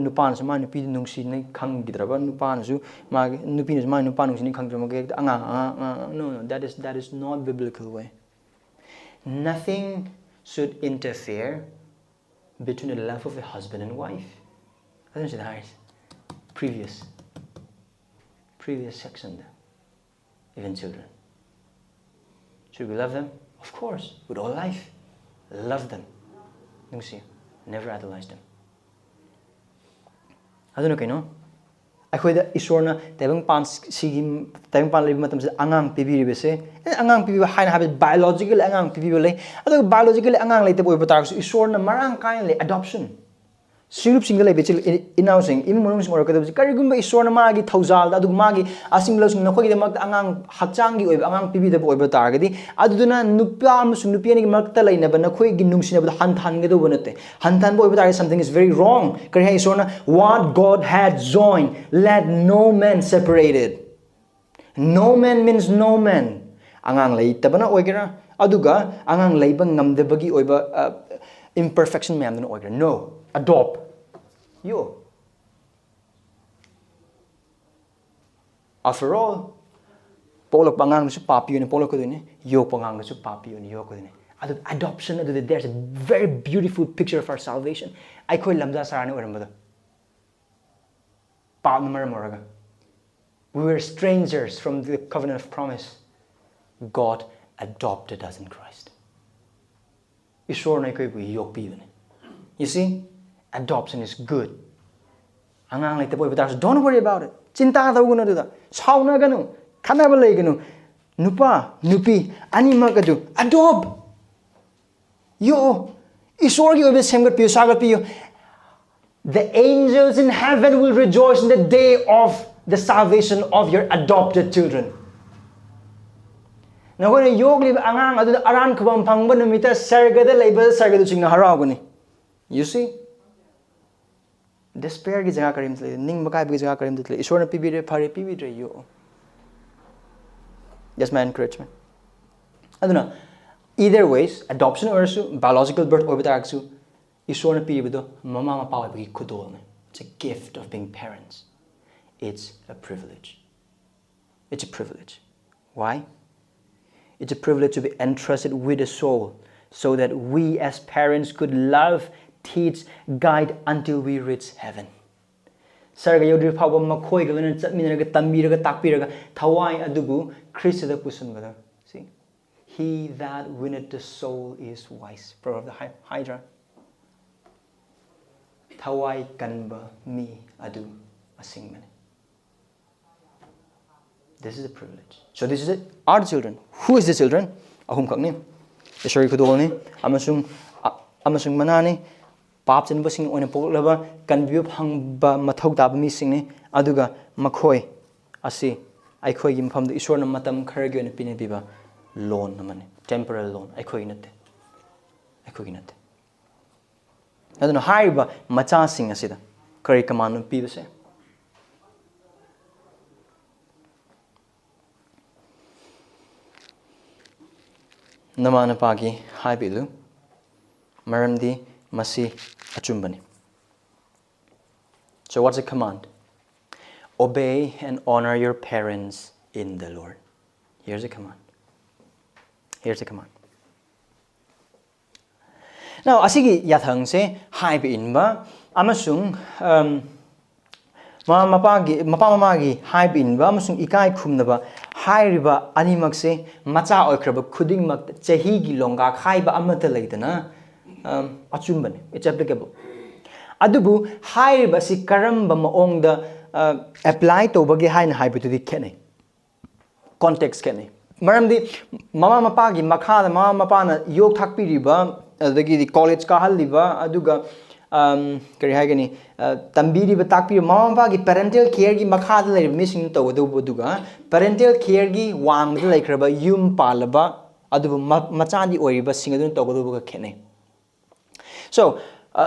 nupanasu ma nupi nungsi nei khanggidraba nupanasu ma nupinasu ma nupa nungsi nei khangdrama ke angang no that is not biblical way nothing should interfere between the love of a husband and wife I don't see the highest previous section there even children should we love them of course with all life love them nungsi never idolize them aduna kaino ꯑꯩꯈꯣꯏꯗ ꯏꯁꯣꯔꯅ ꯇꯥꯏꯕꯪꯄꯥꯟ ꯁꯤꯒꯤ ꯇꯥꯏꯕꯪꯄꯥꯟ ꯂꯩꯕ ꯃꯇꯝꯁꯤꯗ ꯑꯉꯥꯡ ꯄꯤꯕꯤꯔꯤꯕꯁꯦ ꯑꯉꯥꯡ ꯄꯤꯕꯤꯕ ꯍꯥꯏꯅ ꯍꯥꯏꯕ ꯕꯥꯏꯑꯣꯂꯣꯖꯤꯀꯦꯜ ꯑꯉꯥꯡ ꯄꯤꯕꯤꯕ ꯂꯩ ꯑꯗꯨꯒ ꯕꯥꯏꯑꯣꯂꯣꯖꯤꯀꯦꯜ ꯑꯉꯥꯡ ꯂꯩꯇꯕ ꯑꯣꯏꯕ ꯇꯥꯔꯒꯁꯨ ꯏꯁꯣꯔꯅ ꯃꯔꯥꯡ ꯀꯥꯏꯅ ꯂꯩ ꯑꯦꯗꯣꯞꯁꯟ ꯁꯤꯔꯨꯞꯁꯤꯡꯗ ꯂꯩꯕ ꯏꯅꯥꯎꯁꯤꯡ ꯏꯃꯨꯡ ꯃꯅꯨꯡꯁꯤꯡ ꯑꯣꯏꯔꯛꯀꯗꯕꯁꯤ ꯀꯔꯤꯒꯨꯝꯕ ꯏꯁꯣꯔꯅ ꯃꯥꯒꯤ ꯊꯧꯖꯥꯜꯗ ꯑꯗꯨꯒ ꯃꯥꯒꯤ ꯑꯁꯤꯡꯂꯁꯤꯡ ꯅꯈꯣꯏꯒꯤꯗꯃꯛꯇ ꯑꯉꯥꯡ ꯍꯛꯆꯥꯡꯒꯤ ꯑꯣꯏꯕ ꯑꯉꯥꯡ ꯄꯤꯕꯤꯗꯕ ꯑꯣꯏꯕ ꯇꯥꯔꯒꯗꯤ ꯑꯗꯨꯗꯨꯅ ꯅꯨꯄꯥ ꯑꯃꯁꯨꯡ ꯅꯨꯄꯤ ꯑꯅꯤꯒꯤ ꯃꯔꯛꯇ ꯂꯩꯅꯕ ꯅꯈꯣꯏꯒꯤ ꯅꯨꯡꯁꯤꯅꯕꯗ ꯍꯟꯊꯍꯟꯒꯗꯧꯕ ꯅꯠꯇꯦ ꯍꯟꯊꯍꯟꯕ ꯑꯣꯏꯕ ꯇꯥꯔꯒꯗꯤ something is very wrong ꯀꯔꯤ ꯍꯥꯏ ꯏꯁꯣꯔꯅ what God had joined let no man separate it no man means no man angang laytabana oigera aduga angang layba ngamdebagi oiba imperfection mayamdana oigera no adopt you after all polok bangang su papiyo ne polok kodine yo pangang su papiyo ne yo kodine adu adoption adu there's a very beautiful picture of our salvation ai khoi lamja sarane oirambada pa number moraga we were strangers from the covenant of promise God adopted us in Christ Ishor na koi bu yokpi bane you see adoption is good angang lai te boy but don't worry about it chinta dawgunu da sauna ganu khanaba leiganu nupa nupi anima kadu adopt yo Ishor gi obe semgat piyo sagat piyo the angels in heaven will rejoice in the day of the salvation of your adopted children nagone yogli angang adu aran khubam phangba numita sargada leiba sargadu chingna harawgani you see despair gi jaga karim tle ning makai gi jaga karim tle ishor na pibire phare pibire yo that's my encouragement aduna either ways adoption or so biological birth obitaksu ishor na pibido mama mapa gi khudol ne it's a gift of being parents it's a privilege why it's a privilege to be entrusted with a soul so that we as parents could love teach guide until we reach heaven sarga yodri phawba makhoi ga lena chatminaraga tambiraga takpiraga thawai adubu Christ da pusunbada see he that winneth the soul is wise proverb of the hydra thawai kanba mi adu asingmane this is a privilege so this is it our children who is the children ahum kakni Ishori khudolni amasung manani pap chenba sing oina poklaba kanbiu phangba mathau tab mi singni aduga makhoi asi aikhoi gi mpham da Ishorna matam khara gi oina pine biba loan namane temporary loan aikhoi natte ꯑꯩꯈꯣꯏꯒꯤ ꯅꯠꯇꯦ ꯑꯗꯨꯅ ꯍꯥꯏꯔꯤꯕ ꯃꯆꯥꯁꯤꯡ ꯑꯁꯤꯗ ꯀꯔꯤ common ꯄꯤꯕꯁꯦ ꯅꯃꯥ ꯅꯄꯥꯒꯤ ꯍꯥꯏꯕꯤꯂꯨ maramdi masi achumbani. So what's the command? Obey and honor your parents in the Lord. Here's the command. Here's the command. Now, asigi yathang se haiba inba amasung mapa mamagi haiba inba amasung ikai khumnaba hairiba animak se macha oikraba khudingmak chahi gi longa haiba amata leidana achumbani. It's applicable. Adubu haiba si karamba maongda apply to bagi haina haiba to the kene context kene maramdi mama mapagi makha mama mapana yog thakpiriba adagi college ka haliba aduga kari haigani tambiri ba takpiri mama mapagi parental care gi makha da lay missing to aduga parental care gi wang da lay kraba yum palaba adubu machandi oiriba singadun to aduga kene. So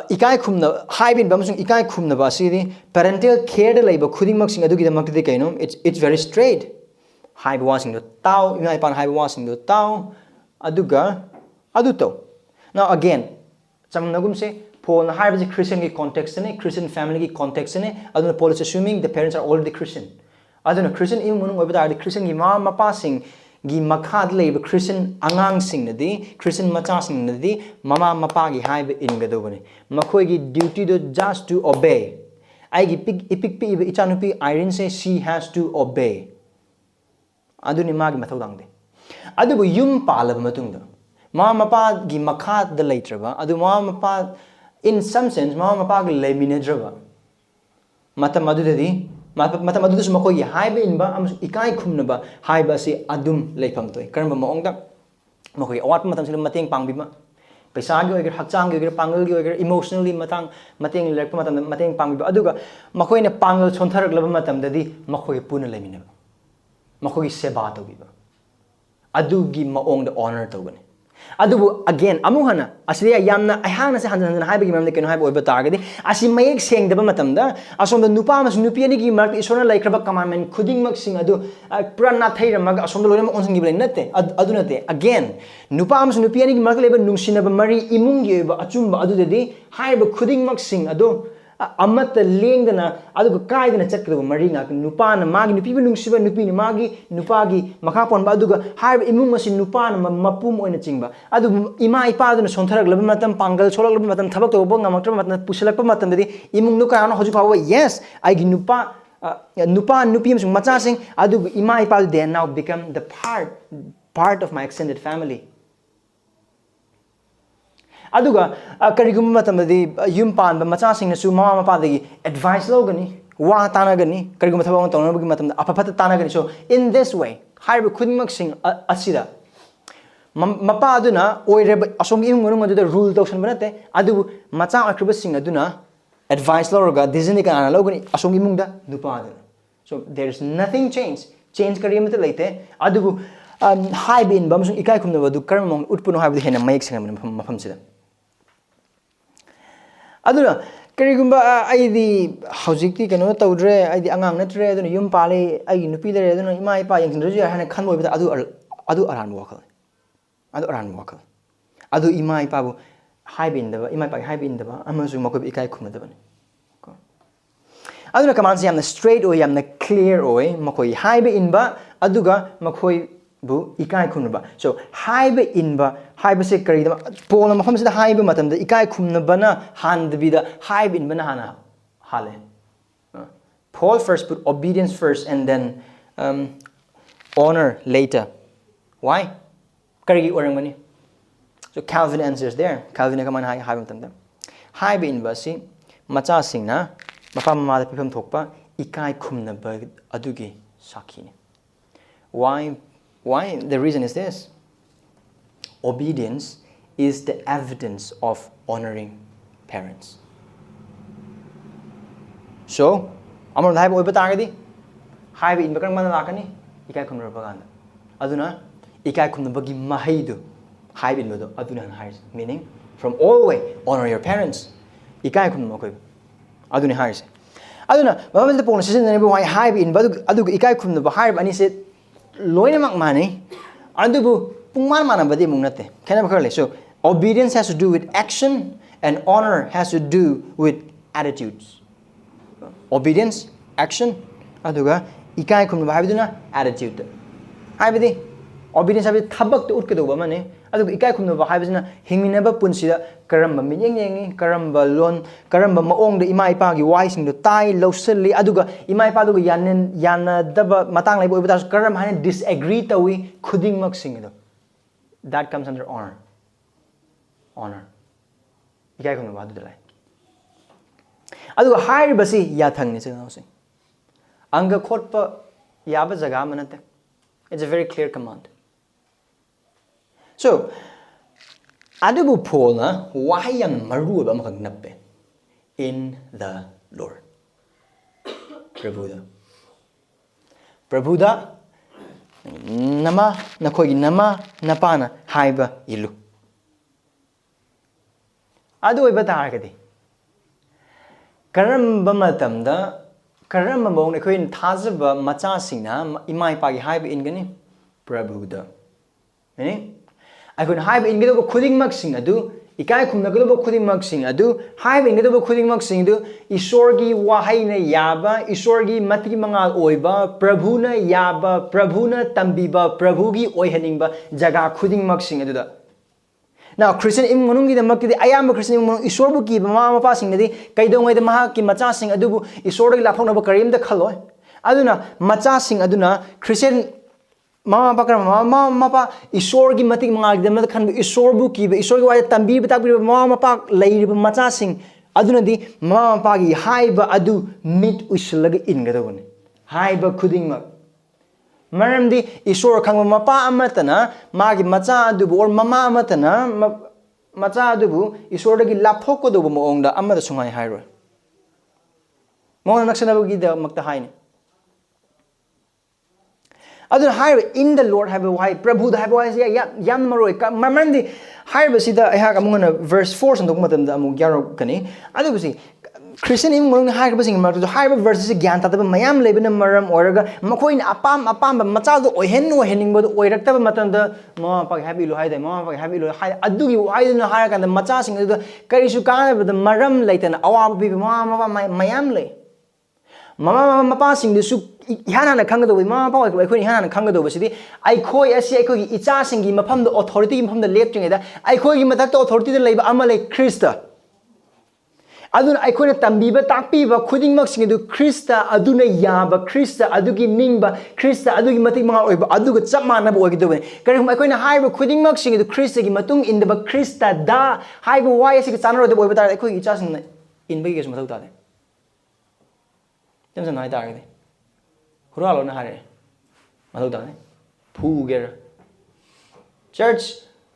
ikai khumna haibin bamusung ikai khumna ba sidi parental care de laiba khuding mak sing adugi damak de kaino it's very straight haiba wasing do tau imai pan haiba wasing do tau aduga aduto. Now again samnagum se pon haiba is Christian ki context ne Christian family ki context ne aduna Paul is assuming the parents are already Christian aduna Christian im munung oba da Christian gi mama mapa sing gi makhad leba Christian angang sing nadi Christian macha sing nadi mama mapa gi haiba ingadabani makhoi gi duty do just to obey ai gi ipik ichanupi Irene say she has to obey aduni magi mathodang de adubu yum palaba matungda mama mapa gi makhad da leitraba adu mama mapa in some sense mama mapa gi leminadraba matam adudadi matam adu su makhoi haiba inba am ikai khumnaba haiba se adum leifam toy karamba maongda makhoi awat matam se mateng pangbiba paisa gi oiger hakchang gi oiger pangal gi oiger emotionally mateng lerpa matam mateng pangbiba aduga makhoi na pangal chontharak laba matam dadi makhoi puna leminaba makhoi seba tobiba adugi maongda honor tobani adubu again amuhana asliya yamna ayhana se hanjan haiba gi mamne keno haiba oiba targadi asi mayek sengdaba matamda asomda nupa mas nupi ani gi mark isona laikraba commandment khuding mak sing adu prana thairama asomda loina onsing gi nate adu nate again nupa mas nupi ani gi mark leba nungsinaba mari imung gi oiba achumba adu dedi haiba khuding mak sing adu amata lengdana aduga kaidana chakkedo mari nga nupa na magi nupi bu nungsiba nupi ni magi nupa gi makha pon ba aduga haiba imung masin nupa na mapum oina chingba adu ima ipa aduna sontharak laba matam pangal cholak laba matam thabak to bo ngamaktra matam pusalakpa matam dedi imung nu ka na hoju pawa yes I gi nupa nupi amsung macha sing adu ima ipa they now become the part of my extended family. Aduga karigum matamadi yum pan ba macha sing na su mama mapa dagi advice logani wa tanagani karigum thabang tonabagi matam apapata tanagani. So in this way haiba khuding sing asida mapa aduna oireba asom im ngonu adu rule to san banate adu macha akrba sing aduna advice loga dizini kana logani asom imungda nupa aduna. So there is nothing change karimata leite adu haiba in bamsung ikai khumna badu karmong utpuno haiba hena mayek sing mafam sida aduna karigumba aidi hojikti kano tawdre aidi angang natre aduna yum pale ai nupi dare aduna ima ipa yangsindraju hana khanboi bita adu aran wakal adu ima ipa bu haiba indaba ima ipa haiba indaba amasu makob ikai khumnadabani ko aduna command yamna straight o yamna clear o makoi haiba inba aduga makoi bu ikai khumnaba. So haiba inba haiba se kari da pona mafam se haiba matam da ikai khumnaba na handbida haiba inba na hana hale. Paul first put obedience first and then honor later. Why? Kari gi orangmani. So Calvin answers there. Calvin kaman haiba matam da haiba inba si macha singna mapa mama da pipam thokpa ikai khumnaba adugi sakhini. Why? The reason is this. Obedience is the evidence of honoring parents. So, amar haiba oiba targadi haiba in bakang mana lakani ikai khumna baganda aduna ikai khumna bagi mahaidu haiba in bado aduna hais meaning from all the way. Honor your parents. Ikai khum mo koi. Aduni haise. Aduna babal the pon season ne why high in badu aduga ikai khum no high ani se loina mak mani. Adubu pungman mana badi mung nate. Kana bakale. So obedience has to do with action and honor has to do with attitudes. Obedience, action, aduga ikai khum no habiduna attitude. Habidi obedience habidi thabak to utke do ba mane. Aduga ikai khum no habiduna hingminaba punsida karamba minyeng karamba lon karamba maong da ima ipa gi wai sing do tai losli aduga ima ipa do yana daba matang lai boi bata karam han disagree tawi khuding mak sing do. That comes under honor. Honor. Ikai khum no ba du lai. Aduga hair basi yathang ni chang sing. Anga khotpa yaba jaga manate. It's a very clear command. So, adubu polna wahayang maru ba makagnappe in the Lord. Prabhuda. Prabhuda nama nakogi nama napana haiba ilu. Adu iba taragadi. Karamba matamda karamba mong nakoi thajaba machasingna imai pagi haiba ingani Prabhuda. Any? I could hide in the coding maxing adu, Ikai kum nagalo coding maxing adu, hide in the coding maxing do, Esorgi wahayna yaba, Esorgi mati mangal oiba, Prabhuna yaba, Prabhuna tambiba, Prabhugi oihaningba, jaga coding maxing adu. Now, Christian in Munungi the Makidi, I am a Christian Esorbu ki, Mama passing the day, Kaidong the Mahaki, machasing adubu, Esorgi lapon of Karim the Kaloy. Aduna, machasing aduna, Christian. Mama pakar mama mapa Esorgi matik mga agdam na kan Esorbu ki Esorgi waya tambi batak mama pak lairi machasing aduna di mama pagi haiba adu mit uslaga ingadabani haiba khuding mak maramdi Esor khang mapa amatana magi macha adu or mama amatana macha adu Esorgi laphok ko do moongda amada sungai hairo mo naksanabugi da makta haini. Adun higher in the Lord have a why Prabhuda have why yam maroi mamandi higher basida I have among verse 4 and matam the among yaro kani adu basi Christian in mong higher basing marto higher verses gyan tataba mayam leben maram oraga makoin apam macha do ohen ohening bod oiraktaba matam da ma pag happy lo haida ma pag happy lo haida adugi haida higher kan macha sing adu karisu kan the maram laitana awa bi ma mayam le mama mapa sing the su Hana Kangado with Mama Power, I Hana Kangado City. I call Asiako Icha singing Mapam the authority from the lecturing it. I call him that authority the labor Amale Christa. Adun I call it Tambiba Tapiba, Kudding Maxing to Christa, Aduna Yaba, Christa, Adugi Ningba, Christa, Adugi Matima, Aduga Samana boy doing. Carry my coin high Kudding Maxing to Christa Matung in the Christa da, high why is it Sanro the boy, but I call it just in Vegas Matota. There's a night dark. Huralo na hare. Maluda ne. Puger. Church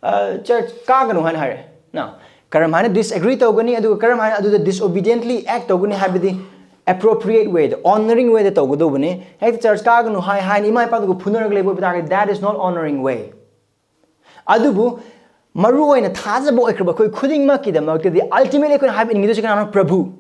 kagano han hare. Now, karamana disagree to gani adu karamana adu the disobediently act to gani have the appropriate way, the honoring way that to go do ne. Hey church kagano hi ni mai pa go punarag lebo bitag that is not honoring way. Adubu maru oina thajaba oikrba koi khuding ma ki da ma the ultimately ko have in ngido sikana Prabhu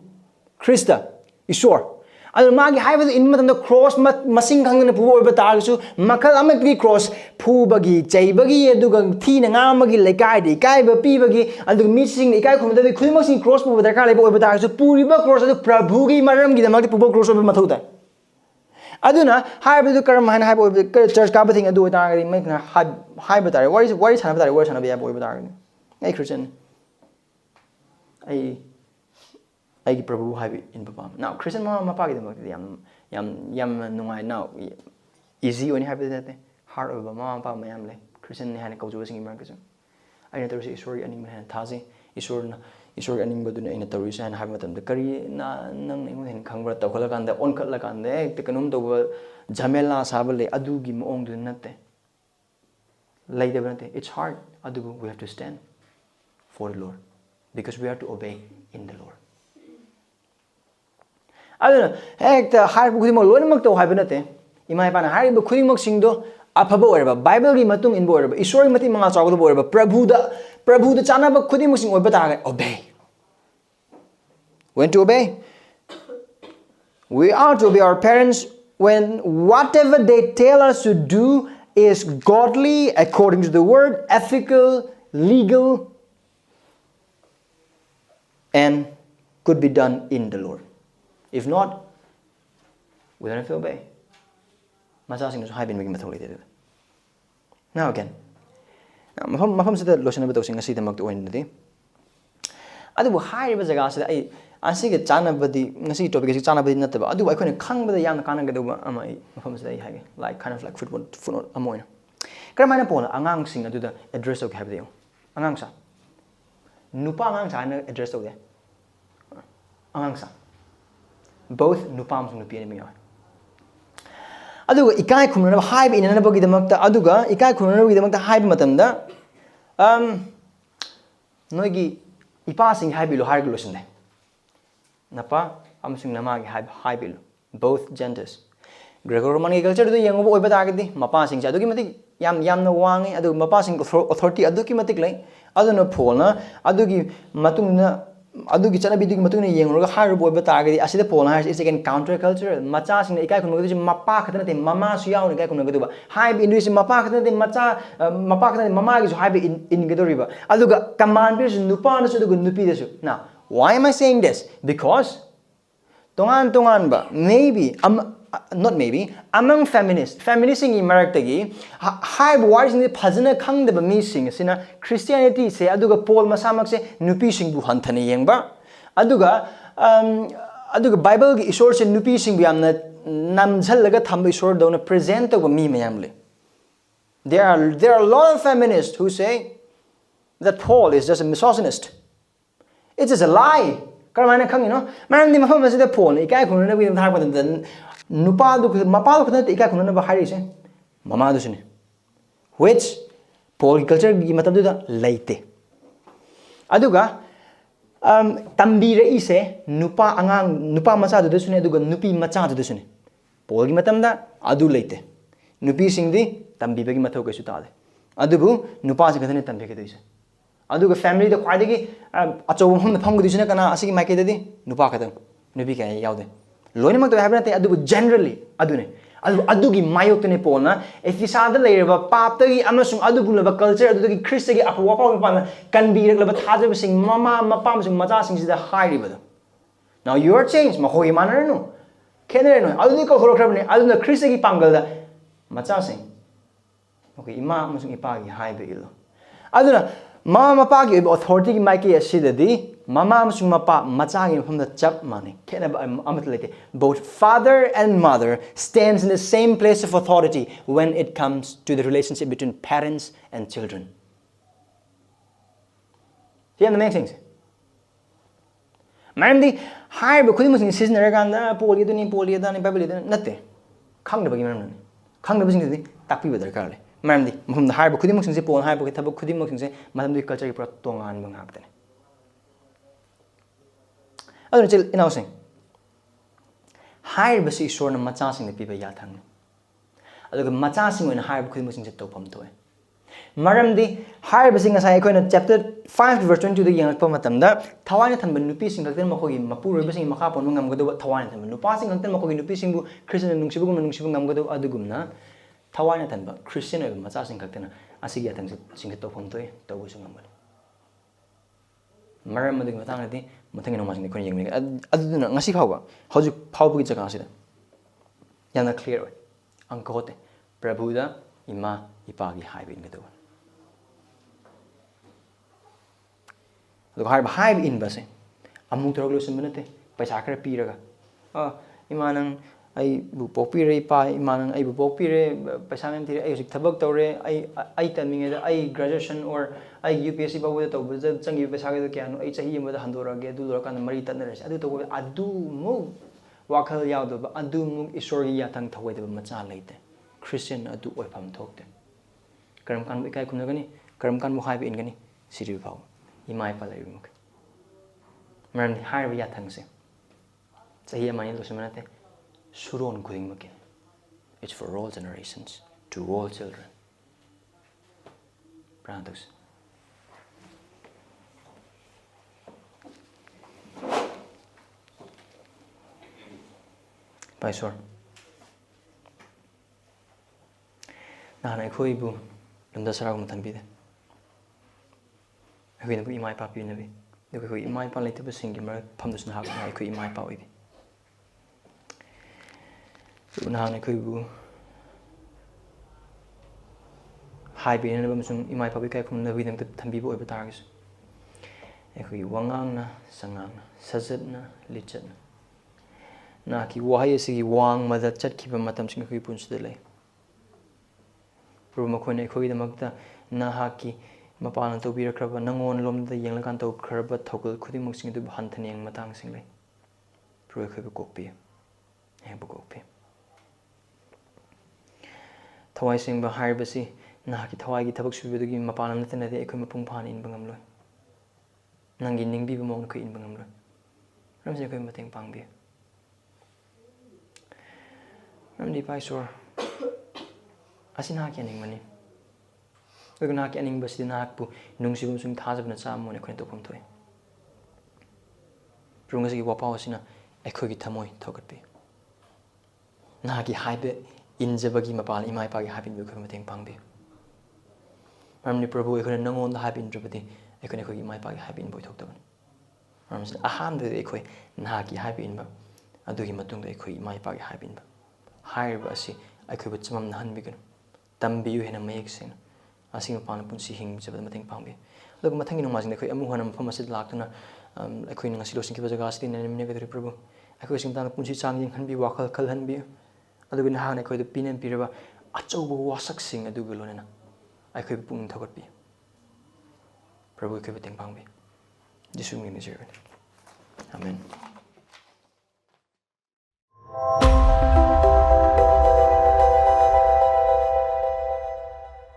Krista Esor Adu magi haiba in the cross masing hangana pubo batagsu makal amagi cross pubagi chaibagi aduga thina ngamagi lekai di kaiba pibagi adu missing ikai khum da khulmasing cross pubo darka lebo batagsu puriba cross adu Prabhugi maram gi da magi pubo cross mathuta aduna haiba du karam han haiba church ka bathing adu tagari make haiba tare what is hana tare what is hana be boy batagari hey Christian I Prabhu have in Papa. Now, Christian Mama Pagi yam nungai now. Easy when you have that heart of a Mama Papa Mayamle. Christian had a culture in America. I know there's a story and Tazi, Esor and Maduna in a Torisa and have them. The curry none in Congress, the Holagan, the Onkalakan, the Kanum, the Jamela Sabale, Adugi Mong do nothing. Later, it's hard. Adugu, we have to stand for the Lord because we have to obey in the Lord. I don't know. Heck, the hard Kudimo Lonamak to Habanate. In my pan, Harry Bukurimok Singdo, afaba oiraba Bible gi matung in boiraba Isori mati mangal chawda boiraba Prabhuda chanaba khudi musing oiba ta obey. When to obey? We are to obey our parents when whatever they tell us to do is godly, according to the word, ethical, legal, and could be done in the Lord. If not, we don't have to obey. Machasingna haiba inbagi mathau leite. Now again. Mafam sida losanaba tawsing ngasi damak oinadi. Adubu hairiba jaga sida ai asiga chanabadi ngasi topic asi chanabadi nataba adubu aikoina khangbada yamna kanagaduba ama mafam sida ai hage like kind of like footnote amoina. Karamana pona angang sing aduda address ok habde angang sa nupa angang sa na address ok angang sa both nupam sung nupi ni aduga ikai khumna haiba inana bagi damakta aduga ikai khumna bagi damakta haiba matamda noigi ipa sing haiba lo harga losinde napa amasung nama gi haiba lo both genders Greco-Roman culture do yango oiba tagdi mapa sing adugi mati yamna wangi adu mapa sing authority aduki matik lai aduna phona adugi matungna adugi chana bidugi matungna yengroga hairu boiba tagdi asida phona har is again counter culture macha sing ikai khunga du mapa khatana te mama su yaw ni kai khunga du haib indus mapa khatana te macha mapa khatana mama gi su haib in gedoriba aduga command bi nupa na su du nupi desu. Now why am I saying this? Because tongan ba maybe not maybe among feminists in America haib wise ni phajana khangdaba mi sing sina Christianity se aduga Paul masamak se nupi sing bu hanthane yengba aduga Bible gi isor se nupi sing bu yamna namjhallaga thamba isor dona present to mi mayamle. There are a lot of feminists who say that Paul is just a misogynist. It is a lie. Karamana khang maramdi mafam asida Paul ikai khunna bi thar padan nupa du mapa du khana ikai khunna ba hari se mama du sine which Paul culture gi matam du da leite aduga tambi re ise nupa angang nupa macha du sune aduga nupi macha du sune Paul gi matam da adu leite nupi singdi tambi bagi mathau kaisu ta de adubu nupa se khane tambi ke duise aduga family da khwaidagi achou hom pham gi dusina kana asigi maike dadi nupa khadam nupi ka yaude loinak to habna te adubu generally adune adugi mayok tene pona efisada leiraba paptagi amasung adubu laba culture adugi christagi akwa pa pa kan bi laba thajaba sing mama mapa sing macha sing sida hairiba. Now you are changed ma hoi manner no kenere no aduni ko khoro khrabne aduna christagi pangal da macha sing okay ima amasung ipa gi haibe ilo aduna Mama mapa gi authority gi maiki asidadi mama amasung mapa macha gi from the chap mani kenaba amatlete both father and mother stands in the same place of authority when it comes to the relationship between parents and children. See the main things. Maramdi haiba khudi musing season raganda poli duni poli dani bible dani natte khangdaba gi maramni khangdaba sing di takpi badar kale Maramdi mum the haiba khudi musing se pon haiba ke thaba khudi musing se madam di culture gi pra tongan bang haktane adun chil inausing haiba si sorna macha sing de piba ya thang aduga macha sing oina haiba khudi musing se topam toy maramdi haiba sing asai koina chapter 5 verse 22 da yang pa matam da thawaina thanba nupi sing kakten makhogi mapuroi basing makha pon ngam godo thawaina thanba nupa sing kakten makhogi nupi sing bu christian nungsibugum ngam godo adugumna Tawana tanba Christian or macha sing kakten asigi atang sing topam toy tawu sung ngam maram mading matang ati matang no masing ko yeng ni aduna ngasi phawba hoju phawbu gi jaga sida yana clear oi angkote Prabhuda ima ipagi haibe ngedo lo haibe in base amung torog lo simbanate paisa khara piraga imanang ai bu popire pa imanang ai bu popire paisa mem tire ai sik thabak tore ai taming da ai graduation or ai UPSC ba wada to changi paisa ga kya no ai chahi ma da handora ge du lor kan mari tanare adu to adu mu wakhal yaw do adu mu isori ya thang thawai da macha leite Christian adu oi pham thokte karam kan ikai khumna gani karam kan mu haibe in gani siri phau imai pa lai mu maram haibe ya thang se chahi ma ni lo semanate Suron kuing makin. It's for all generations to all children. Pran tausi. Pai Isor, nahana aikoibu lamda saragum thambide. Aikoinabu ima ipa pinabi. Aduga aiko ima ipa leitaba singi marak phamdus nahak na aiko ima ipa oibi. Nahana aikoibu haiba inanaba amasung ima ipa bikai khumnabi dangta thambiba oiba taragis. Aiko wangangna sangangna sajatna lichatna. Na ki wahai asigi wang mada chatkiba matamsing akhoi punsida lay. Prabhu makhoina aikoidamakta nahaki mapalna tawbirakraba nangon lomda yenglakan tawkraba thawkal khudingmaksing adu hanthani yang matangsing lay. Prabhu aikoiba kokpi. Ayaba kokpi. Thawai singba hairibasi nahaki thawai gi thabak subidugi mapalna natanadi aikoi mapung phana inba ngamloi. Nangi ningbiba mawna koi inba ngamloi. Ramsi aikoi mateng pangbi. Maramdi Pai Isor, asi nahaki aningmani. Aduga nahaki aningbasi nahakpu nungsibam sung thajabna chaamone aikoina tawpham thoi. Prungasi wapau asina aikoigi thamoi thawkatpi. Nahaki haiba injabagi mapal ima ipagi haibin aikoina mateng pangbi. Maramdi Prabhu aikoina nangonda haibin drabadi aikoina aikoigi ima ipagi haibin boi thoktabani. Maramsi ahamda aikoi nahaki haibin ba adugi matungda aikoi ima ipagi haibin ba. Haiba asi aikoiba chamam nahanbiganu tambiyu hena mayek sena asing mapana punsi hingjabada mateng pangbi aduga mathangi nongmasing akhoi amu hana mafam asid laktuna akhoi ngasi losinkiba jaga asidi nanimne gadri Prabhu akhoi singtana punsi changjing hanbi wakhal khalhanbi aduga nahana akhoi da pinan piraba achauba wasak sing aduga lonena akhoi pung thawatpi Prabhu akhoi bateng pangbi Jisu ngi nizir. Amen.